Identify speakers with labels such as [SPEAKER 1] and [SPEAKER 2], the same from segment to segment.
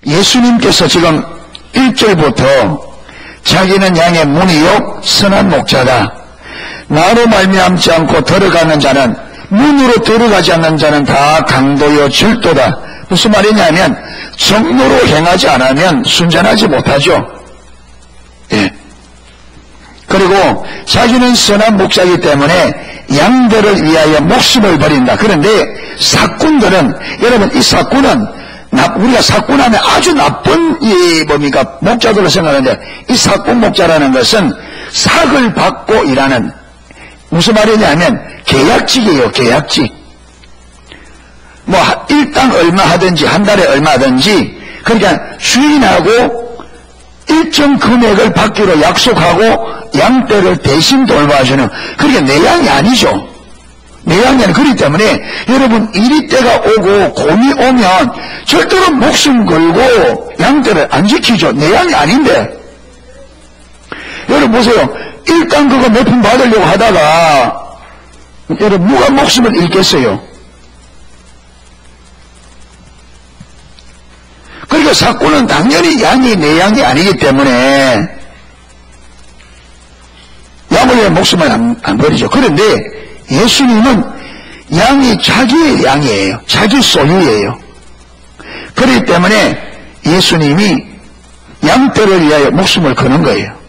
[SPEAKER 1] 예수님께서 지금 1절부터 자기는 양의 문이요 선한 목자다. 나로 말미암지 않고 들어가는 자는, 문으로 들어가지 않는 자는 다 강도요 절도다. 무슨 말이냐면 정로로 행하지 않으면 순전하지 못하죠. 예. 그리고 자기는 선한 목자이기 때문에 양들을 위하여 목숨을 버린다. 그런데 사꾼들은, 여러분 이 사꾼은 우리가 사꾼하면 아주 나쁜 목자들로 생각하는데, 이 사꾼 목자라는 것은 삭을 받고 일하는, 무슨 말이냐면 계약직이에요. 계약직. 일당 얼마 하든지 한 달에 얼마 하든지, 그러니까 주인하고 일정 금액을 받기로 약속하고 양떼를 대신 돌봐주는, 그러니까 내 양이 아니죠. 내 양이 아니고, 그렇기 때문에 여러분 이리 때가 오고 곰이 오면 절대로 목숨 걸고 양떼를 안 지키죠. 내 양이 아닌데. 여러분 보세요. 일당 그거 몇 푼 받으려고 하다가 여러분 누가 목숨을 잃겠어요? 그러니까 사꾼은 당연히 양이 내 양이 아니기 때문에 양을 위해 목숨을 안 버리죠. 그런데 예수님은 양이 자기의 양이에요. 자기 소유예요. 그렇기 때문에 예수님이 양떼를 위하여 목숨을 거는 거예요.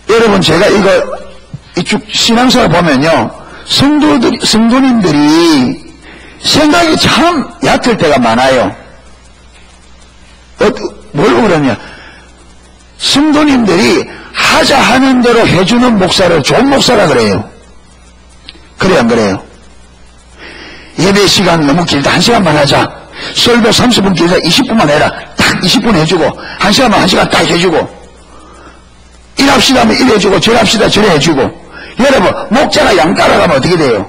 [SPEAKER 1] 여러분 제가 이쭉 신앙생활 보면요, 성도님들이 생각이 참 얕을 때가 많아요. 뭘 그러냐, 성도님들이 하자 하는 대로 해주는 목사를 좋은 목사라 그래요. 그래요 안 그래요? 예배 시간 너무 길다 1시간만 하자, 설교 30분 길다 20분만 해라, 딱 20분 해주고, 1시간만 1시간 딱 해주고, 일합시다 하면 일해주고, 절합시다 절해주고. 여러분 목자가 양 따라가면 어떻게 돼요?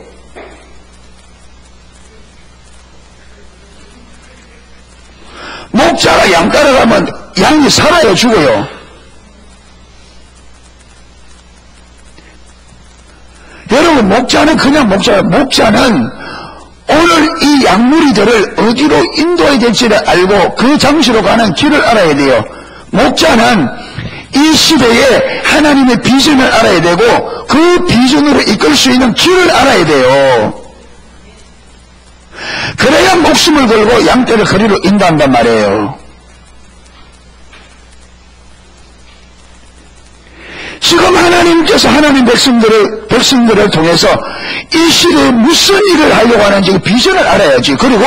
[SPEAKER 1] 목자가 양 따라가면 양이 살아요 죽어요? 여러분 목자는 그냥 목자는 오늘 이 양무리들을 어디로 인도해야 될지를 알고 그 장소로 가는 길을 알아야 돼요. 목자는 이 시대에 하나님의 비전을 알아야 되고 그 비전으로 이끌 수 있는 길을 알아야 돼요. 그래야 목숨을 걸고 양떼를 거리로 인도한단 말이에요. 지금 하나님께서 하나님 백성들을 통해서 이 시대에 무슨 일을 하려고 하는지 그 비전을 알아야지. 그리고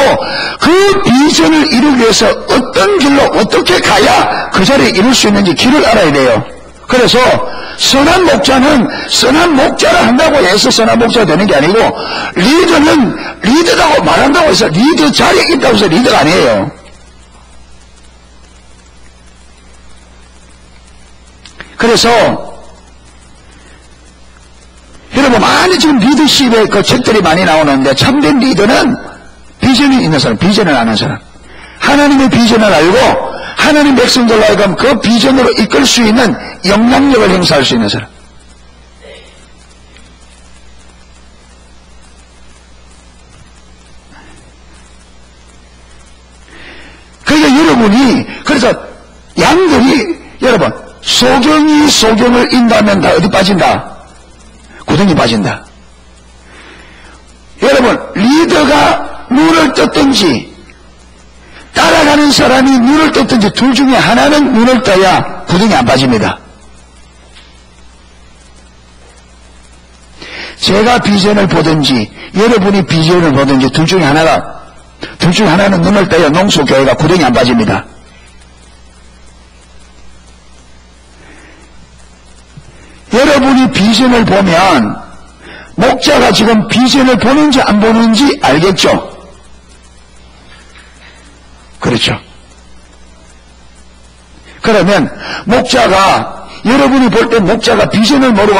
[SPEAKER 1] 그 비전을 이루기 위해서 어떤 길로 어떻게 가야 그 자리에 이룰 수 있는지 길을 알아야 돼요. 그래서 선한 목자는 선한 목자를 한다고 해서 선한 목자가 되는 게 아니고, 리더는 리더라고 말한다고 해서 리더 자리에 있다고 해서 리더가 아니에요. 그래서 여러분 많이 지금 리더십의 그 책들이 많이 나오는데, 참된 리더는 비전이 있는 사람, 비전을 아는 사람, 하나님의 비전을 알고 하나님 백성들로 하여금 그 비전으로 이끌 수 있는 영향력을 행사할 수 있는 사람. 그러니까 여러분이, 그래서 양들이, 여러분 소경이 소경을 인도하면 다 어디 빠진다? 구덩이 빠진다. 여러분 리더가 눈을 떴든지 따라가는 사람이 눈을 떴든지 둘 중에 하나는 눈을 떠야 구덩이 안 빠집니다. 제가 비전을 보든지 여러분이 비전을 보든지 둘 중에 하나는 눈을 떠야 농수교회가 구덩이 안 빠집니다. 여러분이 비전을 보면 목자가 지금 비전을 보는지 안 보는지 알겠죠? 그렇죠. 그러면 목자가, 여러분이 볼 때 목자가 비전을 모르고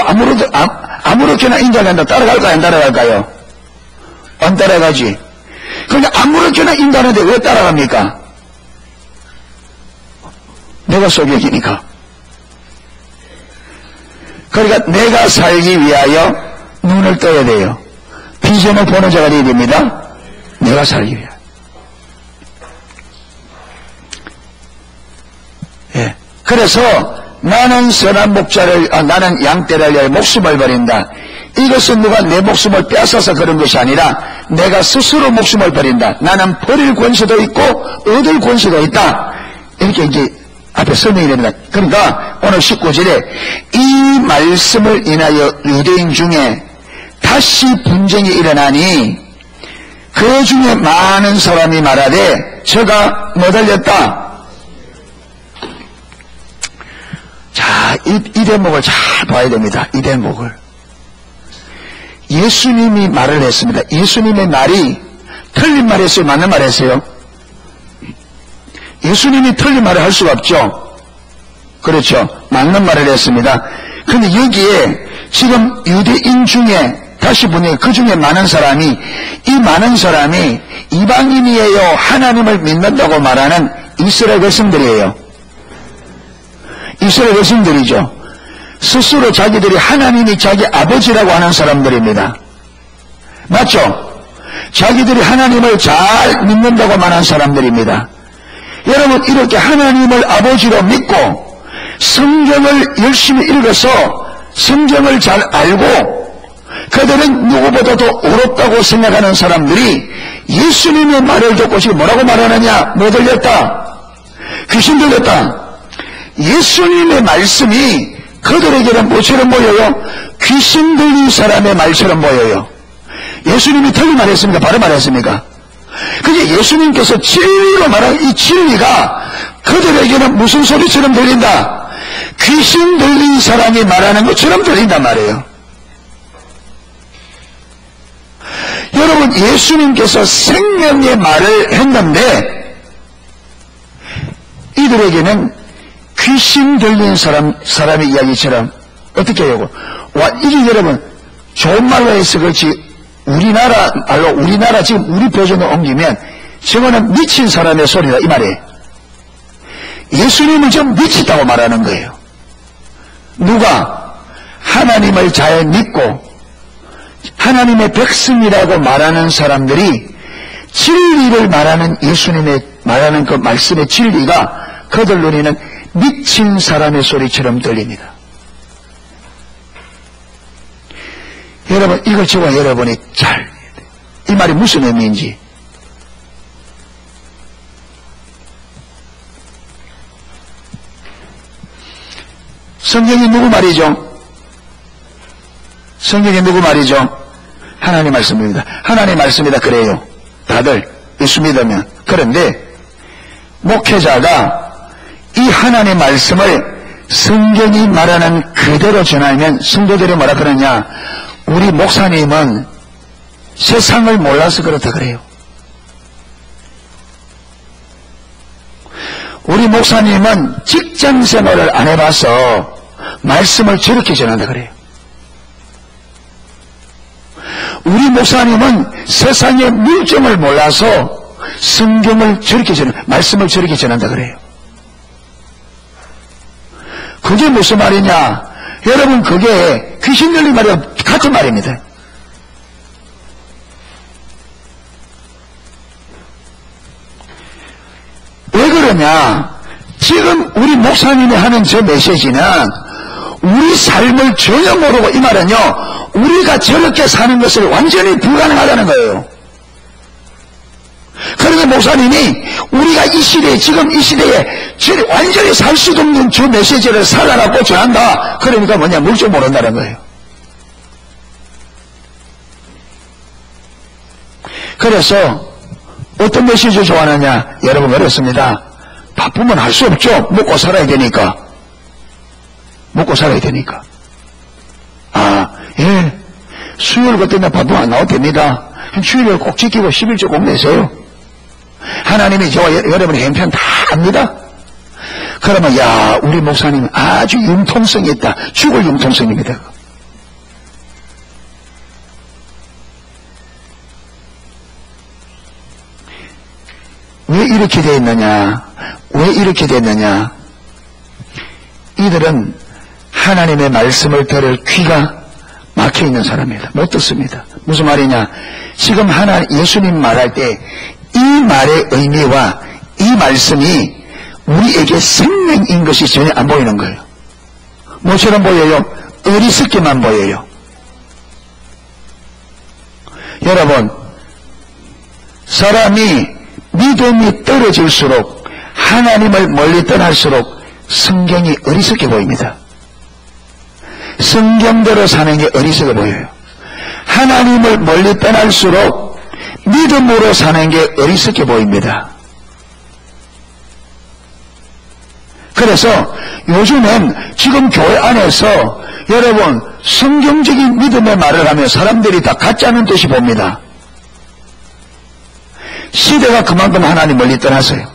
[SPEAKER 1] 아무렇게나 인도한다 따라갈까요? 안 따라갈까요? 안 따라가지. 그러니까 아무렇게나 인도하는데 왜 따라갑니까? 내가 소격이니까. 그러니까 내가 살기 위하여 눈을 떠야 돼요. 비전을 보는 자가 되어야 됩니다. 내가 살기 위해. 예. 그래서 나는 선한 목자를, 나는 양떼를 위하여 목숨을 버린다. 이것은 누가 내 목숨을 빼앗아서 그런 것이 아니라 내가 스스로 목숨을 버린다. 나는 버릴 권세도 있고 얻을 권세도 있다. 이렇게 이제 앞에 설명이 됩니다. 그러니까 오늘 19절에 이 말씀을 인하여 유대인 중에 다시 분쟁이 일어나니 그 중에 많은 사람이 말하되 저가 뭐 달렸다. 자, 이 대목을 잘 봐야 됩니다. 이 대목을. 예수님이 말을 했습니다. 예수님의 말이 틀린 말 했어요? 맞는 말 했어요? 예수님이 틀린 말을 할 수가 없죠. 그렇죠. 맞는 말을 했습니다. 근데 여기에 지금 유대인 중에 다시 보니 그 중에 많은 사람이, 이 많은 사람이 이방인이에요, 하나님을 믿는다고 말하는 이스라엘 백성들이에요. 이스라엘 백성들이죠. 스스로 자기들이 하나님이 자기 아버지라고 하는 사람들입니다. 맞죠? 자기들이 하나님을 잘 믿는다고 말하는 사람들입니다. 여러분, 이렇게 하나님을 아버지로 믿고 성경을 열심히 읽어서 성경을 잘 알고 그들은 누구보다도 옳았다고 생각하는 사람들이 예수님의 말을 듣고 지금 뭐라고 말하느냐? 뭐 들렸다? 귀신 들렸다. 예수님의 말씀이 그들에게는 뭐처럼 보여요? 귀신 들린 사람의 말처럼 보여요. 예수님이 틀린 말 했습니까? 바로 말했습니까? 그게 예수님께서 진리로 말한 이 진리가 그들에게는 무슨 소리처럼 들린다? 귀신 들린 사람이 말하는 것처럼 들린단 말이에요. 여러분, 예수님께서 생명의 말을 했는데 이들에게는 귀신 들린 사람의 이야기처럼 어떻게 해요? 이게 여러분 좋은 말로 해서 그렇지 우리나라 지금 우리 버전으로 옮기면 저거는 미친 사람의 소리다 이 말이에요. 예수님을 좀 미치다고 말하는 거예요. 누가 하나님을 잘 믿고 하나님의 백성이라고 말하는 사람들이 진리를 말하는 예수님의 말하는 그 말씀의 진리가 그들 눈에는 미친 사람의 소리처럼 들립니다. 여러분, 이걸 제가 여러분이 이 말이 무슨 의미인지. 성경이 누구 말이죠? 성경이 누구 말이죠? 하나님 말씀입니다. 하나님 말씀이다 그래요. 다들 예수 믿으면. 그런데 목회자가 이 하나님의 말씀을 성경이 말하는 그대로 전하면 성도들이 뭐라 그러냐? 우리 목사님은 세상을 몰라서 그렇다 그래요. 우리 목사님은 직장 생활을 안 해봐서 말씀을 저렇게 전한다 그래요. 우리 목사님은 세상의 물정을 몰라서 성경을 저렇게 말씀을 저렇게 전한다 그래요. 그게 무슨 말이냐? 여러분, 그게 귀신 들린 말이랑 같은 말입니다. 왜 그러냐? 지금 우리 목사님이 하는 저 메시지는 우리 삶을 전혀 모르고, 이 말은요, 우리가 저렇게 사는 것을 완전히 불가능하다는 거예요. 그러니까 목사님이 우리가 이 시대에, 지금 이 시대에 완전히 살 수도 없는 저 메시지를 살아라고 전한다. 그러니까 뭐냐? 물질 모른다는 거예요. 그래서 어떤 메시지 좋아하느냐? 여러분, 어렵습니다. 바쁘면 할 수 없죠. 먹고 살아야 되니까. 먹고 살아야 되니까. 예. 수요일 같은 날 바쁘면 안 나와도 됩니다. 주일을 꼭 지키고 11조 꼭 내세요. 하나님이 저와 여러분의 형편 다 압니다. 그러면 야, 우리 목사님은 아주 융통성이 있다. 죽을 융통성입니다. 왜 이렇게 되어 있느냐? 왜 이렇게 됐느냐? 이들은 하나님의 말씀을 들을 귀가 막혀 있는 사람입니다. 못 듣습니다. 무슨 말이냐? 지금 예수님 말할 때 이 말의 의미와 이 말씀이 우리에게 생명인 것이 전혀 안 보이는 거예요. 뭐처럼 보여요? 어리석게만 보여요. 여러분, 사람이 믿음이 떨어질수록 하나님을 멀리 떠날수록 성경이 어리석게 보입니다. 성경대로 사는 게 어리석게 보여요. 하나님을 멀리 떠날수록 믿음으로 사는 게 어리석게 보입니다. 그래서 요즘은 지금 교회 안에서 여러분 성경적인 믿음의 말을 하면 사람들이 다 가짜는 듯이 봅니다. 시대가 그만큼 하나님 멀리 떠나서요.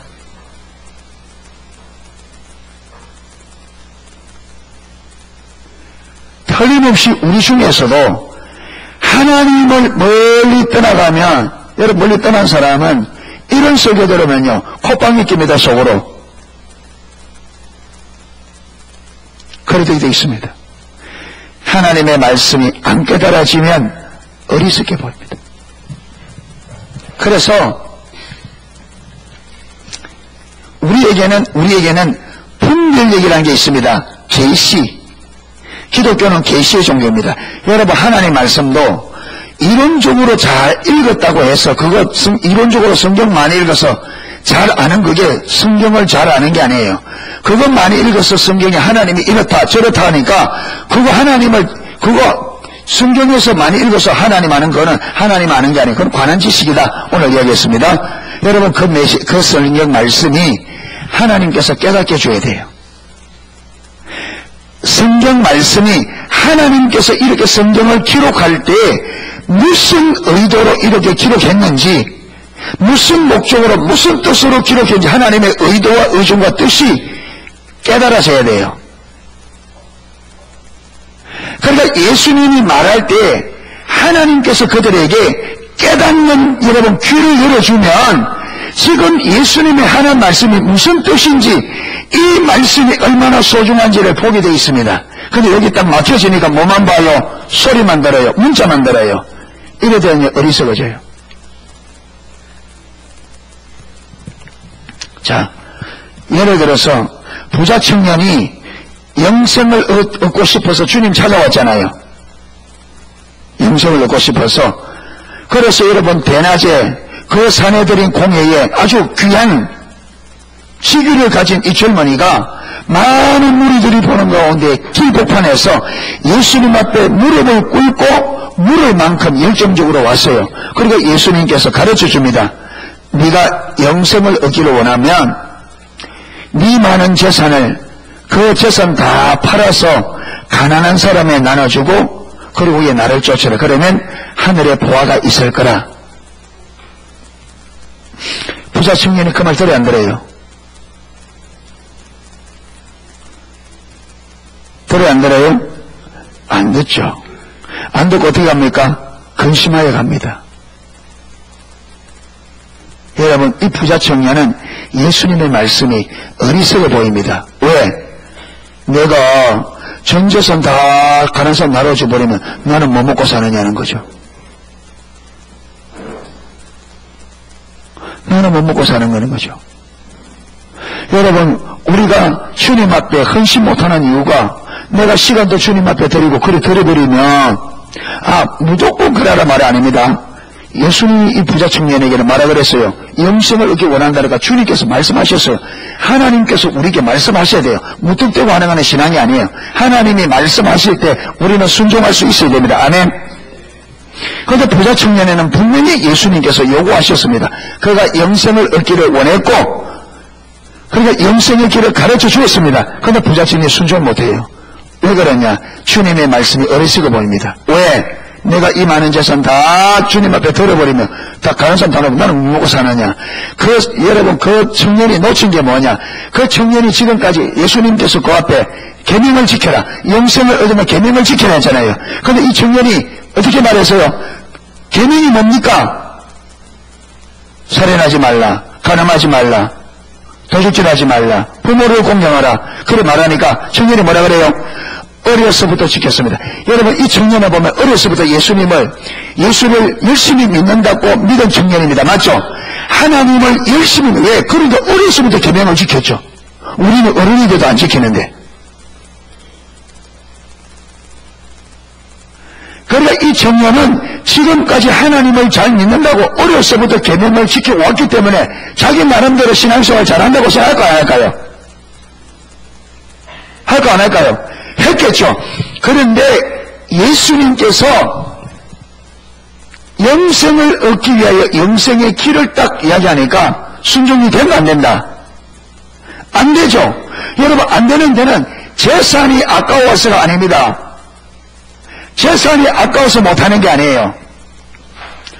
[SPEAKER 1] 틀림없이 우리 중에서도 하나님을 멀리 떠나가면, 여러분 멀리 떠난 사람은 이런 설교 들으면요 콧방귀 낍니다. 속으로. 그렇게 되어 있습니다. 하나님의 말씀이 안 깨달아지면 어리석게 보입니다. 그래서 우리에게는 분별력이라는 게 있습니다. 계시. 기독교는 계시의 종교입니다. 여러분 하나님의 말씀도 이론적으로 잘 읽었다고 해서 이론적으로 성경 많이 읽어서 잘 아는 그게 성경을 잘 아는 게 아니에요. 그것 많이 읽어서 성경에 하나님이 이렇다 저렇다 하니까 그거 성경에서 많이 읽어서 하나님 아는 거는 하나님 아는 게 아니에요. 그건 관한 지식이다. 오늘 이야기했습니다. 여러분 그 성경 말씀이 하나님께서 깨닫게 줘야 돼요. 성경 말씀이 하나님께서 이렇게 성경을 기록할 때 무슨 의도로 이렇게 기록했는지, 무슨 목적으로 무슨 뜻으로 기록했는지 하나님의 의도와 의중과 뜻이 깨달아져야 돼요. 그러니까 예수님이 말할 때 하나님께서 그들에게 깨닫는 여러분 귀를 열어주면 지금 예수님의 하나님 말씀이 무슨 뜻인지 이 말씀이 얼마나 소중한지를 보게 되어 있습니다. 근데 여기 딱 막혀지니까 뭐만 봐요? 소리만 들어요. 문자만 들어요. 이래 되면 어리석어져요. 자, 예를 들어서 부자 청년이 영생을 얻고 싶어서 주님 찾아왔잖아요. 영생을 얻고 싶어서. 그래서 여러분 대낮에 그 사내들인 공회에 아주 귀한 시기를 가진 이 젊은이가 많은 무리들이 보는 가운데 길법판에서 예수님 앞에 무릎을 꿇고 물을 만큼 열정적으로 왔어요. 그러니까 예수님께서 가르쳐 줍니다. 네가 영생을 얻기를 원하면 네 많은 재산을 그 재산 다 팔아서 가난한 사람에 나눠주고 그리고 위에 나를 쫓으라. 그러면 하늘에 보화가 있을 거라. 부자 청년이 그 말 들어요 안 들어요? 들어요 안 들어요? 안 듣죠. 안 듣고 어떻게 합니까? 근심하여 갑니다. 여러분 이 부자 청년은 예수님의 말씀이 어리석어 보입니다. 왜? 내가 전 재산 다 가난한 사람 나눠줘 버리면 나는 뭐 먹고 사느냐는 거죠. 나는 못 먹고 사는 거는 거죠. 여러분 우리가 주님 앞에 헌신 못하는 이유가 내가 시간도 주님 앞에 드리고 그래 드려버리면 무조건 그러라 말이 아닙니다. 예수님이 이 부자 청년에게는 말하 그랬어요. 영생을 얻기 원한다니까 주님께서 말씀하셨어요. 하나님께서 우리에게 말씀하셔야 돼요. 무턱대고 반응하는 신앙이 아니에요. 하나님이 말씀하실 때 우리는 순종할 수 있어야 됩니다. 아멘. 그런데 부자 청년에는 분명히 예수님께서 요구하셨습니다. 그가 영생을 얻기를 원했고 그러니까 영생의 길을 가르쳐 주었습니다. 그런데 부자 청년이 순종 못해요. 왜 그러냐? 주님의 말씀이 어리석어 보입니다. 왜? 내가 이 많은 재산 다 주님 앞에 들어버리면 다 가난한 사람 다 놓고 나는 뭐 먹고 사느냐? 여러분 그 청년이 놓친 게 뭐냐? 그 청년이 지금까지 예수님께서 그 앞에 계명을 지켜라. 영생을 얻으면 계명을 지켜라 했잖아요. 그런데 이 청년이 어떻게 말했어요? 계명이 뭡니까? 살인하지 말라. 간음하지 말라. 도둑질하지 말라. 부모를 공경하라. 그래 말하니까 청년이 뭐라 그래요? 어려서부터 지켰습니다. 여러분, 이 청년을 보면 어려서부터 예수를 열심히 믿는다고 믿은 청년입니다. 맞죠? 하나님을 열심히, 왜? 그러니까 어려서부터 계명을 지켰죠. 우리는 어른이 돼도 안 지키는데. 그러니까 이 청년은 지금까지 하나님을 잘 믿는다고 어려서부터 계명을 지켜왔기 때문에 자기 나름대로 신앙생활 잘한다고 생각할까요? 안 할까요? 할까 안 할까요? 했겠죠. 그런데 예수님께서 영생을 얻기 위하여 영생의 길을 딱 이야기하니까 순종이 된다 안 된다? 안 되죠. 여러분, 안 되는 데는 재산이 아까워서가 아닙니다. 재산이 아까워서 못하는 게 아니에요.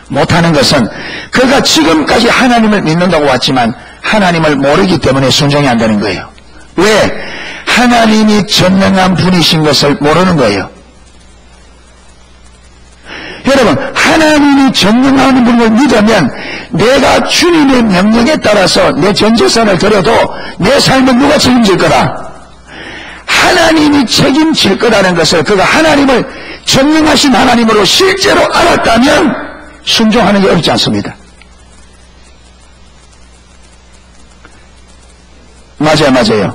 [SPEAKER 1] 못하는 것은 그가 지금까지 하나님을 믿는다고 왔지만 하나님을 모르기 때문에 순종이 안 되는 거예요. 왜? 하나님이 전능한 분이신 것을 모르는 거예요. 여러분, 하나님이 전능한 분을 믿으면 내가 주님의 명령에 따라서 내 전 재산을 드려도 내 삶은 누가 책임질 거다? 하나님이 책임질 거라는 것을 그가 하나님을 전능하신 하나님으로 실제로 알았다면 순종하는 게 어렵지 않습니다. 맞아요.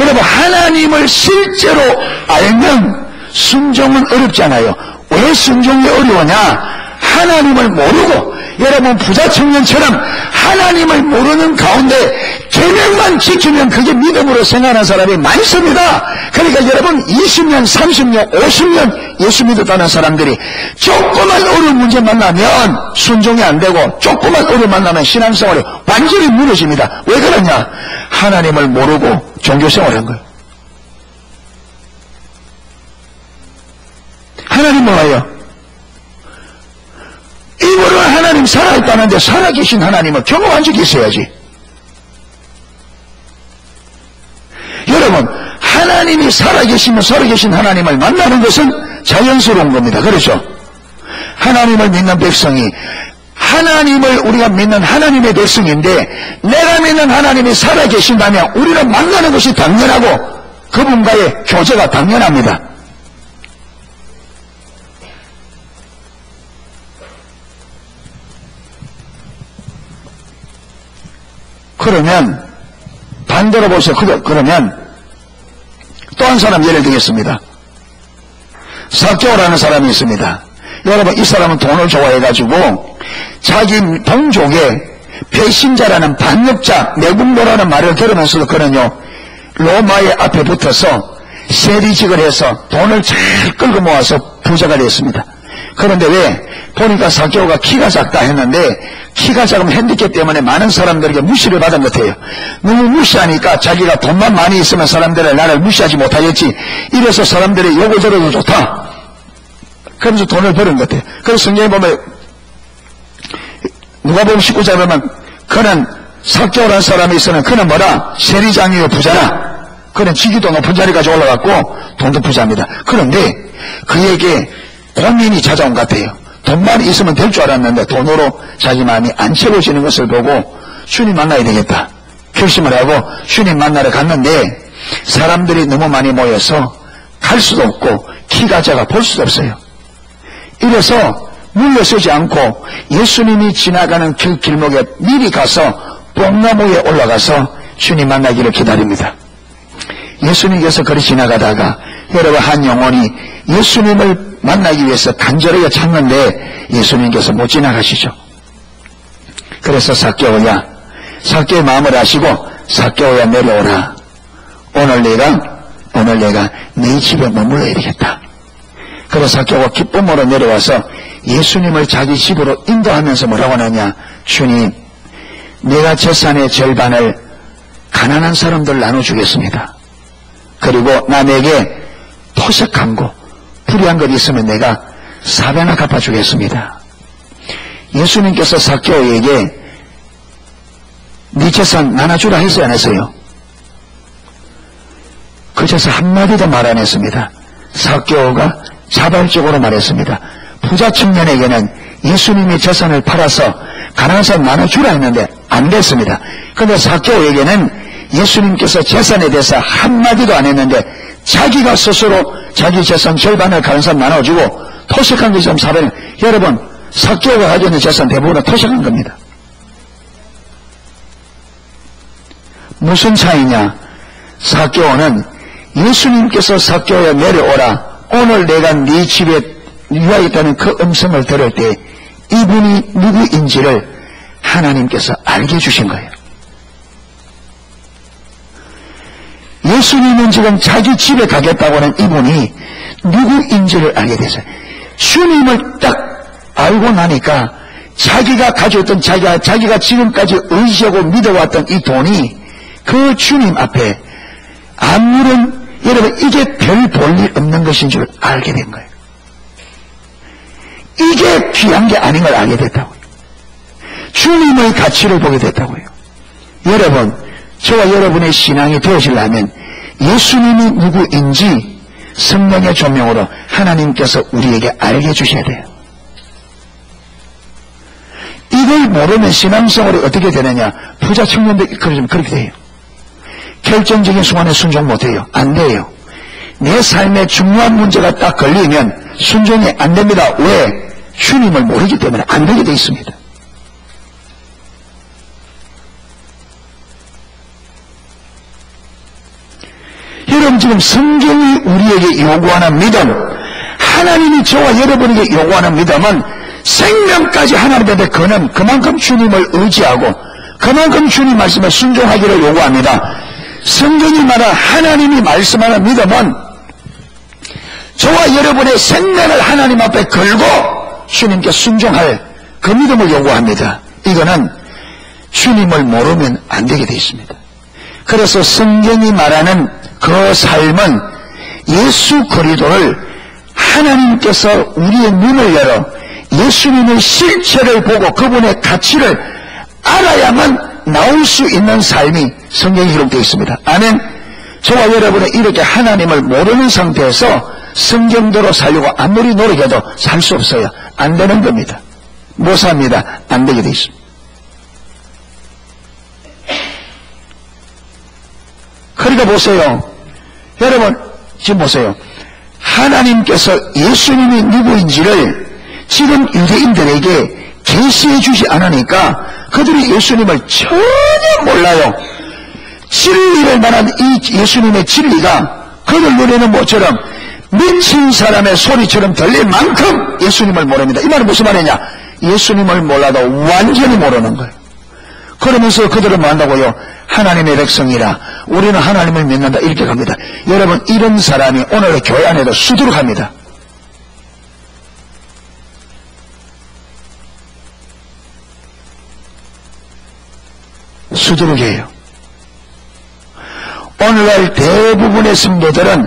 [SPEAKER 1] 여러분, 하나님을 실제로 알면 순종은 어렵지 않아요. 왜 순종이 어려우냐? 하나님을 모르고, 여러분 부자 청년처럼 하나님을 모르는 가운데 계명만 지키면 그게 믿음으로 생각하는 사람이 많습니다. 그러니까 여러분 20년, 30년, 50년 예수 믿었다는 사람들이 조그만 어려운 문제 만나면 순종이 안 되고 조그만 어려움 만나면 신앙생활이 완전히 무너집니다. 왜 그러냐? 하나님을 모르고 종교생활을 한 거예요. 하나님 몰라요. 이거를 하나님 살아있다는데 살아계신 하나님을 경험한 적이 있어야지. 여러분, 하나님이 살아계시면 살아계신 하나님을 만나는 것은 자연스러운 겁니다. 그렇죠? 하나님을 믿는 백성이 하나님을 우리가 믿는 하나님의 백성인데 내가 믿는 하나님이 살아계신다면 우리는 만나는 것이 당연하고 그분과의 교제가 당연합니다. 그러면 반대로 보세요. 그러면 또 한 사람 예를 들겠습니다. 삭개오라는 사람이 있습니다. 여러분, 이 사람은 돈을 좋아해가지고 자기 동족의 배신자라는 반역자, 매국노라는 말을 들으면서도 그는요 로마의 앞에 붙어서 세리직을 해서 돈을 잘 끌고 모아서 부자가 됐습니다. 그런데 왜? 보니까 삭개오가 키가 작다 했는데 키가 작으면 핸디캡 때문에 많은 사람들에게 무시를 받은 것 같아요. 너무 무시하니까 자기가 돈만 많이 있으면 사람들을 나를 무시하지 못하겠지. 이래서 사람들이 욕을 들어도 좋다. 그러면서 돈을 버는 것 같아요. 그래서 성경에 보면 누가복음 19장에 보면 그는 삭개오라는 사람이 있으면 그는 뭐라? 세리장이요 부자라. 그는 직위도 높은 자리까지 올라갔고 돈도 부자입니다. 그런데 그에게 고민이 찾아온 것 같아요. 돈만 있으면 될 줄 알았는데 돈으로 자기 마음이 안 채워지는 것을 보고 주님 만나야 되겠다 결심을 하고 주님 만나러 갔는데 사람들이 너무 많이 모여서 갈 수도 없고 키가 작아 볼 수도 없어요. 이래서 물러서지 않고 예수님이 지나가는 그 길목에 미리 가서 뽕나무에 올라가서 주님 만나기를 기다립니다. 예수님께서 그리 지나가다가 여러분 한 영혼이 예수님을 만나기 위해서 간절하게 찾는데 예수님께서 못 지나가시죠. 그래서 삭개오야, 삭개오의 마음을 아시고 삭개오야 내려오라. 오늘 내가 네 집에 머물러야 되겠다. 그래서 삭개오가 기쁨으로 내려와서 예수님을 자기 집으로 인도하면서 뭐라고 하느냐? 주님, 내가 재산의 절반을 가난한 사람들 나눠주겠습니다. 그리고 남에게 토색한 거 불의한 것 있으면 내가 4배나 갚아주겠습니다. 예수님께서 삭개오에게 네 재산 나눠주라 했어요 안 했어요? 그래서 한마디도 말 안 했습니다. 삭개오가 자발적으로 말했습니다. 부자 청년에게는 예수님이 재산을 팔아서 가난한 사람 나눠주라 했는데 안 됐습니다. 그런데 삭개오에게는 예수님께서 재산에 대해서 한마디도 안 했는데 자기가 스스로 자기 재산 절반을 다른 사람 나눠주고 토색한 것처럼 사버리는, 여러분 삭개오가 가지고 있는 재산 대부분은 토색한 겁니다. 무슨 차이냐? 삭개오는 예수님께서 삭개오야 내려오라, 오늘 내가 네 집에 유하겠다는 그 음성을 들을 때 이분이 누구인지를 하나님께서 알게 해주신 거예요. 예수님은 지금 자기 집에 가겠다고 하는 이분이 누구인지를 알게 됐어요. 주님을 딱 알고 나니까 자기가 가지고 있던 자기가 지금까지 의지하고 믿어왔던 이 돈이 그 주님 앞에 아무런, 여러분 이게 별 볼일 없는 것인 줄 알게 된 거예요. 이게 귀한 게 아닌 걸 알게 됐다고요. 주님의 가치를 보게 됐다고요. 여러분, 저와 여러분의 신앙이 되어지려면 예수님이 누구인지 성령의 조명으로 하나님께서 우리에게 알게 해주셔야 돼요. 이걸 모르면 신앙생활이 어떻게 되느냐? 부자 청년들 그렇게 돼요. 결정적인 순간에 순종 못해요. 안 돼요. 내 삶에 중요한 문제가 딱 걸리면 순종이 안 됩니다. 왜? 주님을 모르기 때문에 안 되게 돼 있습니다. 여러분, 지금 성경이 우리에게 요구하는 믿음, 하나님이 저와 여러분에게 요구하는 믿음은 생명까지 하나님한테 거는 그만큼 주님을 의지하고 그만큼 주님 말씀에 순종하기를 요구합니다. 성경이 말한 하나님이 말씀하는 믿음은 저와 여러분의 생명을 하나님 앞에 걸고 주님께 순종할 그 믿음을 요구합니다. 이거는 주님을 모르면 안 되게 되어 있습니다. 그래서 성경이 말하는 그 삶은 예수 그리스도를 하나님께서 우리의 눈을 열어 예수님의 실체를 보고 그분의 가치를 알아야만 나올 수 있는 삶이 성경에 기록되어 있습니다. 아멘. 저와 여러분은 이렇게 하나님을 모르는 상태에서 성경대로 살려고 아무리 노력해도 살 수 없어요. 안 되는 겁니다. 못 삽니다. 안 되게 되어 있습니다. 그러니까 보세요. 여러분 지금 보세요. 하나님께서 예수님이 누구인지를 지금 유대인들에게 계시해 주지 않으니까 그들이 예수님을 전혀 몰라요. 진리를 말한 이 예수님의 진리가 그들 눈에는 모처럼 미친 사람의 소리처럼 들릴 만큼 예수님을 모릅니다. 이 말은 무슨 말이냐? 예수님을 몰라도 완전히 모르는 거예요. 그러면서 그들은 뭐 한다고요? 하나님의 백성이라 우리는 하나님을 믿는다 이렇게 갑니다. 여러분, 이런 사람이 오늘 교회 안에도 수두룩합니다. 수두룩해요. 오늘날 대부분의 성도들은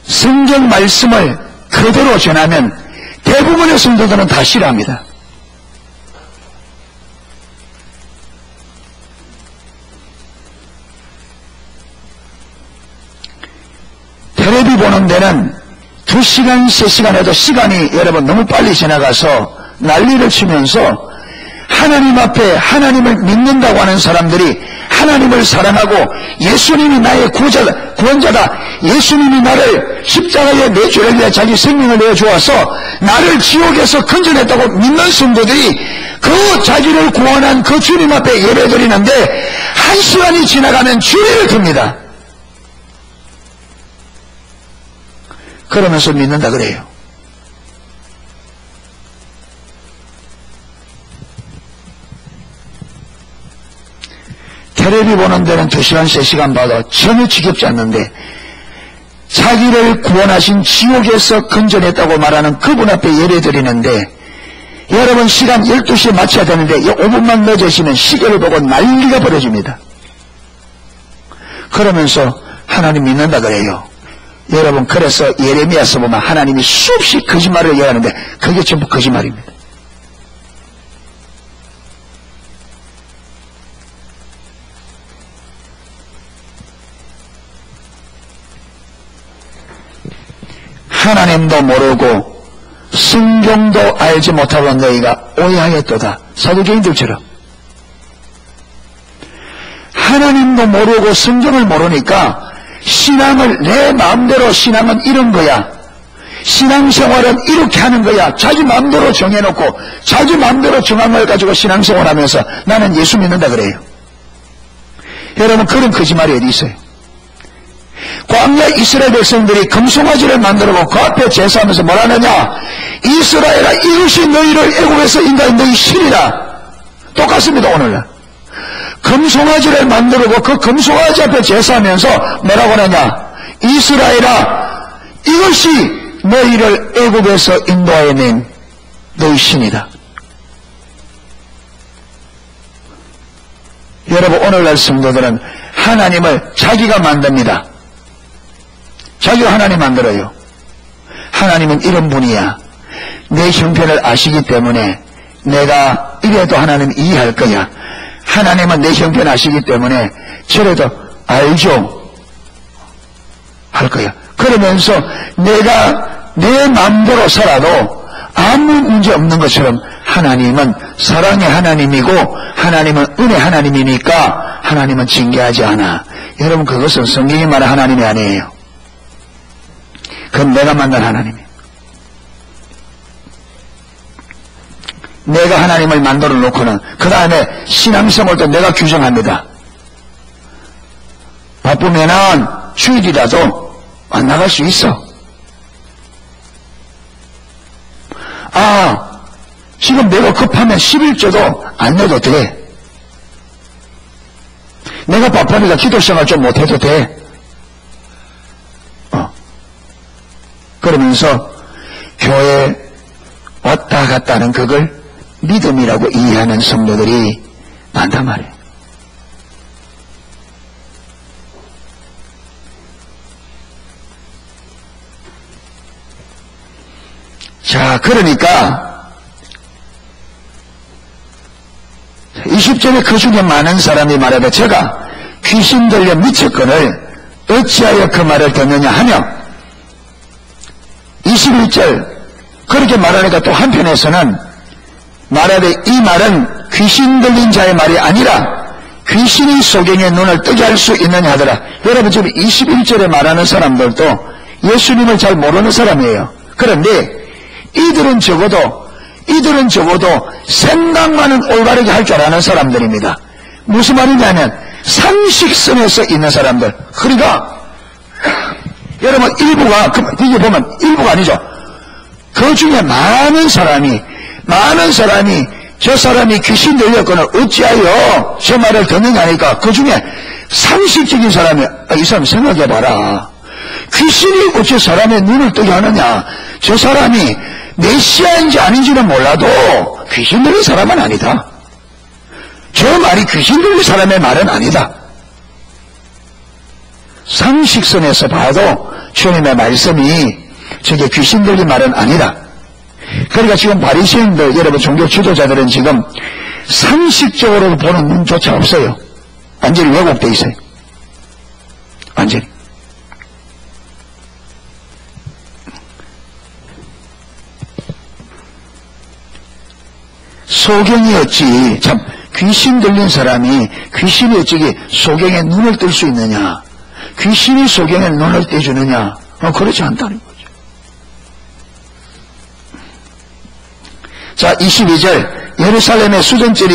[SPEAKER 1] 성경 말씀을 그대로 전하면 대부분의 성도들은 다 싫어합니다. 텔레비 보는 데는 2시간, 3시간 해도 시간이 여러분 너무 빨리 지나가서 난리를 치면서 하나님 앞에 하나님을 믿는다고 하는 사람들이 하나님을 사랑하고 예수님이 나의 구원자다, 예수님이 나를 십자가에 내주를 위해 자기 생명을 내어주어서 나를 지옥에서 건져냈다고 믿는 성도들이 그 자기를 구원한 그 주님 앞에 예배드리는데 1시간이 지나가면 주의를 듭니다. 그러면서 믿는다 그래요. 텔레비 보는 데는 2시간, 3시간 봐도 전혀 지겹지 않는데 자기를 구원하신 지옥에서 건져냈다고 말하는 그분 앞에 예배드리는데 여러분 시간 12시에 마쳐야 되는데 5분만 늦어지면 시계를 보고 난리가 벌어집니다. 그러면서 하나님 믿는다 그래요. 여러분, 그래서 예레미야서 보면 하나님이 수없이 거짓말을 얘기하는데 그게 전부 거짓말입니다. 하나님도 모르고 성경도 알지 못하고 너희가 오해하였도다. 사두개인들처럼 하나님도 모르고 성경을 모르니까 신앙을 내 마음대로 신앙은 이런 거야. 신앙생활은 이렇게 하는 거야. 자기 마음대로 정해놓고 자기 마음대로 정한 걸 가지고 신앙생활하면서 나는 예수 믿는다 그래요. 여러분, 그런 거짓말이 어디 있어요? 광야 이스라엘 백성들이 금송아지를 만들고 그 앞에 제사하면서 뭐라 하느냐? 이스라엘아, 이것이 너희를 애굽에서 인도한 너희 신이라. 똑같습니다. 오늘날 금송아지를 만들고 그 금송아지 앞에 제사하면서 뭐라고 하느냐? 이스라엘아, 이것이 너희를 애굽에서 인도하여낸 너희 신이다. 여러분, 오늘날 성도들은 하나님을 자기가 만듭니다. 자기가 하나님 만들어요. 하나님은 이런 분이야. 내 형편을 아시기 때문에 내가 이래도 하나님 이해할 거야. 하나님은 내 형편 아시기 때문에 저래도 알죠. 할 거야. 그러면서 내가 내 마음대로 살아도 아무 문제 없는 것처럼 하나님은 사랑의 하나님이고 하나님은 은혜 하나님이니까 하나님은 징계하지 않아. 여러분, 그것은 성경이 말하는 하나님이 아니에요. 그건 내가 만난 하나님이에요. 내가 하나님을 만들어 놓고는 그 다음에 신앙생활도 내가 규정합니다. 바쁘면은 주일이라도 안 나갈 수 있어. 지금 내가 급하면 11조도 안 내도 돼. 내가 바쁘니까 기도 생활 좀 못해도 돼. 그러면서 교회 왔다 갔다 하는 그걸 믿음이라고 이해하는 성도들이 많단 말이에요. 자, 그러니까 20절에 그 중에 많은 사람이 말하되 제가 귀신 들려 미쳤거늘 어찌하여 그 말을 듣느냐 하며 21절 그렇게 말하니까 또 한편에서는 말하되 이 말은 귀신 들린 자의 말이 아니라 귀신이 소경의 눈을 뜨게 할 수 있느냐 하더라. 여러분, 지금 21절에 말하는 사람들도 예수님을 잘 모르는 사람이에요. 그런데 이들은 적어도 생각만은 올바르게 할 줄 아는 사람들입니다. 무슨 말이냐면 상식선에서 있는 사람들. 그러니까 여러분, 일부가 이게 보면 일부가 아니죠. 그 중에 많은 사람이 저 사람이 귀신 들렸거늘 어찌하여 저 말을 듣느냐 하니까 그 중에 상식적인 사람이 이 사람 생각해봐라. 귀신이 어째 사람의 눈을 뜨게 하느냐. 저 사람이 메시아인지 아닌지는 몰라도 귀신 들린 사람은 아니다. 저 말이 귀신 들린 사람의 말은 아니다. 상식선에서 봐도 주님의 말씀이 저게 귀신 들린 말은 아니다. 그러니까 지금 바리새인들, 여러분 종교 지도자들은 지금 상식적으로 보는 눈조차 없어요. 완전히 왜곡되어 있어요. 완전히. 소경이 어찌, 참, 귀신 들린 사람이 귀신이 어찌 소경의 눈을 뜰 수 있느냐? 귀신이 소경의 눈을 떼주느냐? 그렇지 않다는 거죠. 자, 22절. 예루살렘의 수전절이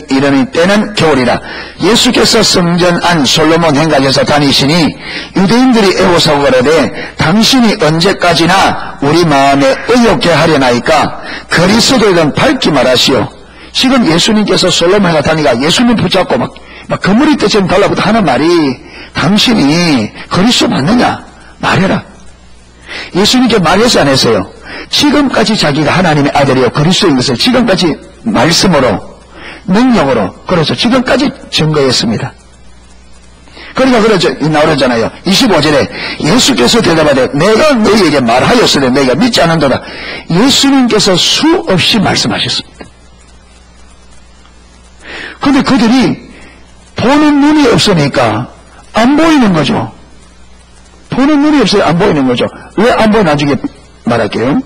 [SPEAKER 1] 이르는 때는 겨울이라. 예수께서 성전 안 솔로몬 행각에서 다니시니 유대인들이 애워싸고 그러되 당신이 언제까지나 우리 마음에 의롭게 하려나이까 그리스도이든 밝히 말하시오. 지금 예수님께서 솔로몬 행각 다니까 예수님 붙잡고 막 그물이 떼처럼 달라붙어 하는 말이 당신이 그리스도 맞느냐? 말해라. 예수님께 말해서 안 했어요. 지금까지 자기가 하나님의 아들이요 그리스도인 것을 지금까지 말씀으로 능력으로 그렇죠. 지금까지 증거했습니다. 그러니까 그러죠. 나오잖아요. 25절에 예수께서 대답하되 내가 너희에게 말하였으되 너희가 믿지 않는도다. 예수님께서 수없이 말씀하셨습니다. 그런데 그들이 보는 눈이 없으니까 안 보이는 거죠. 보는 눈이 없어요. 안 보이는 거죠. 왜 안 보여? 나중에 말할게요.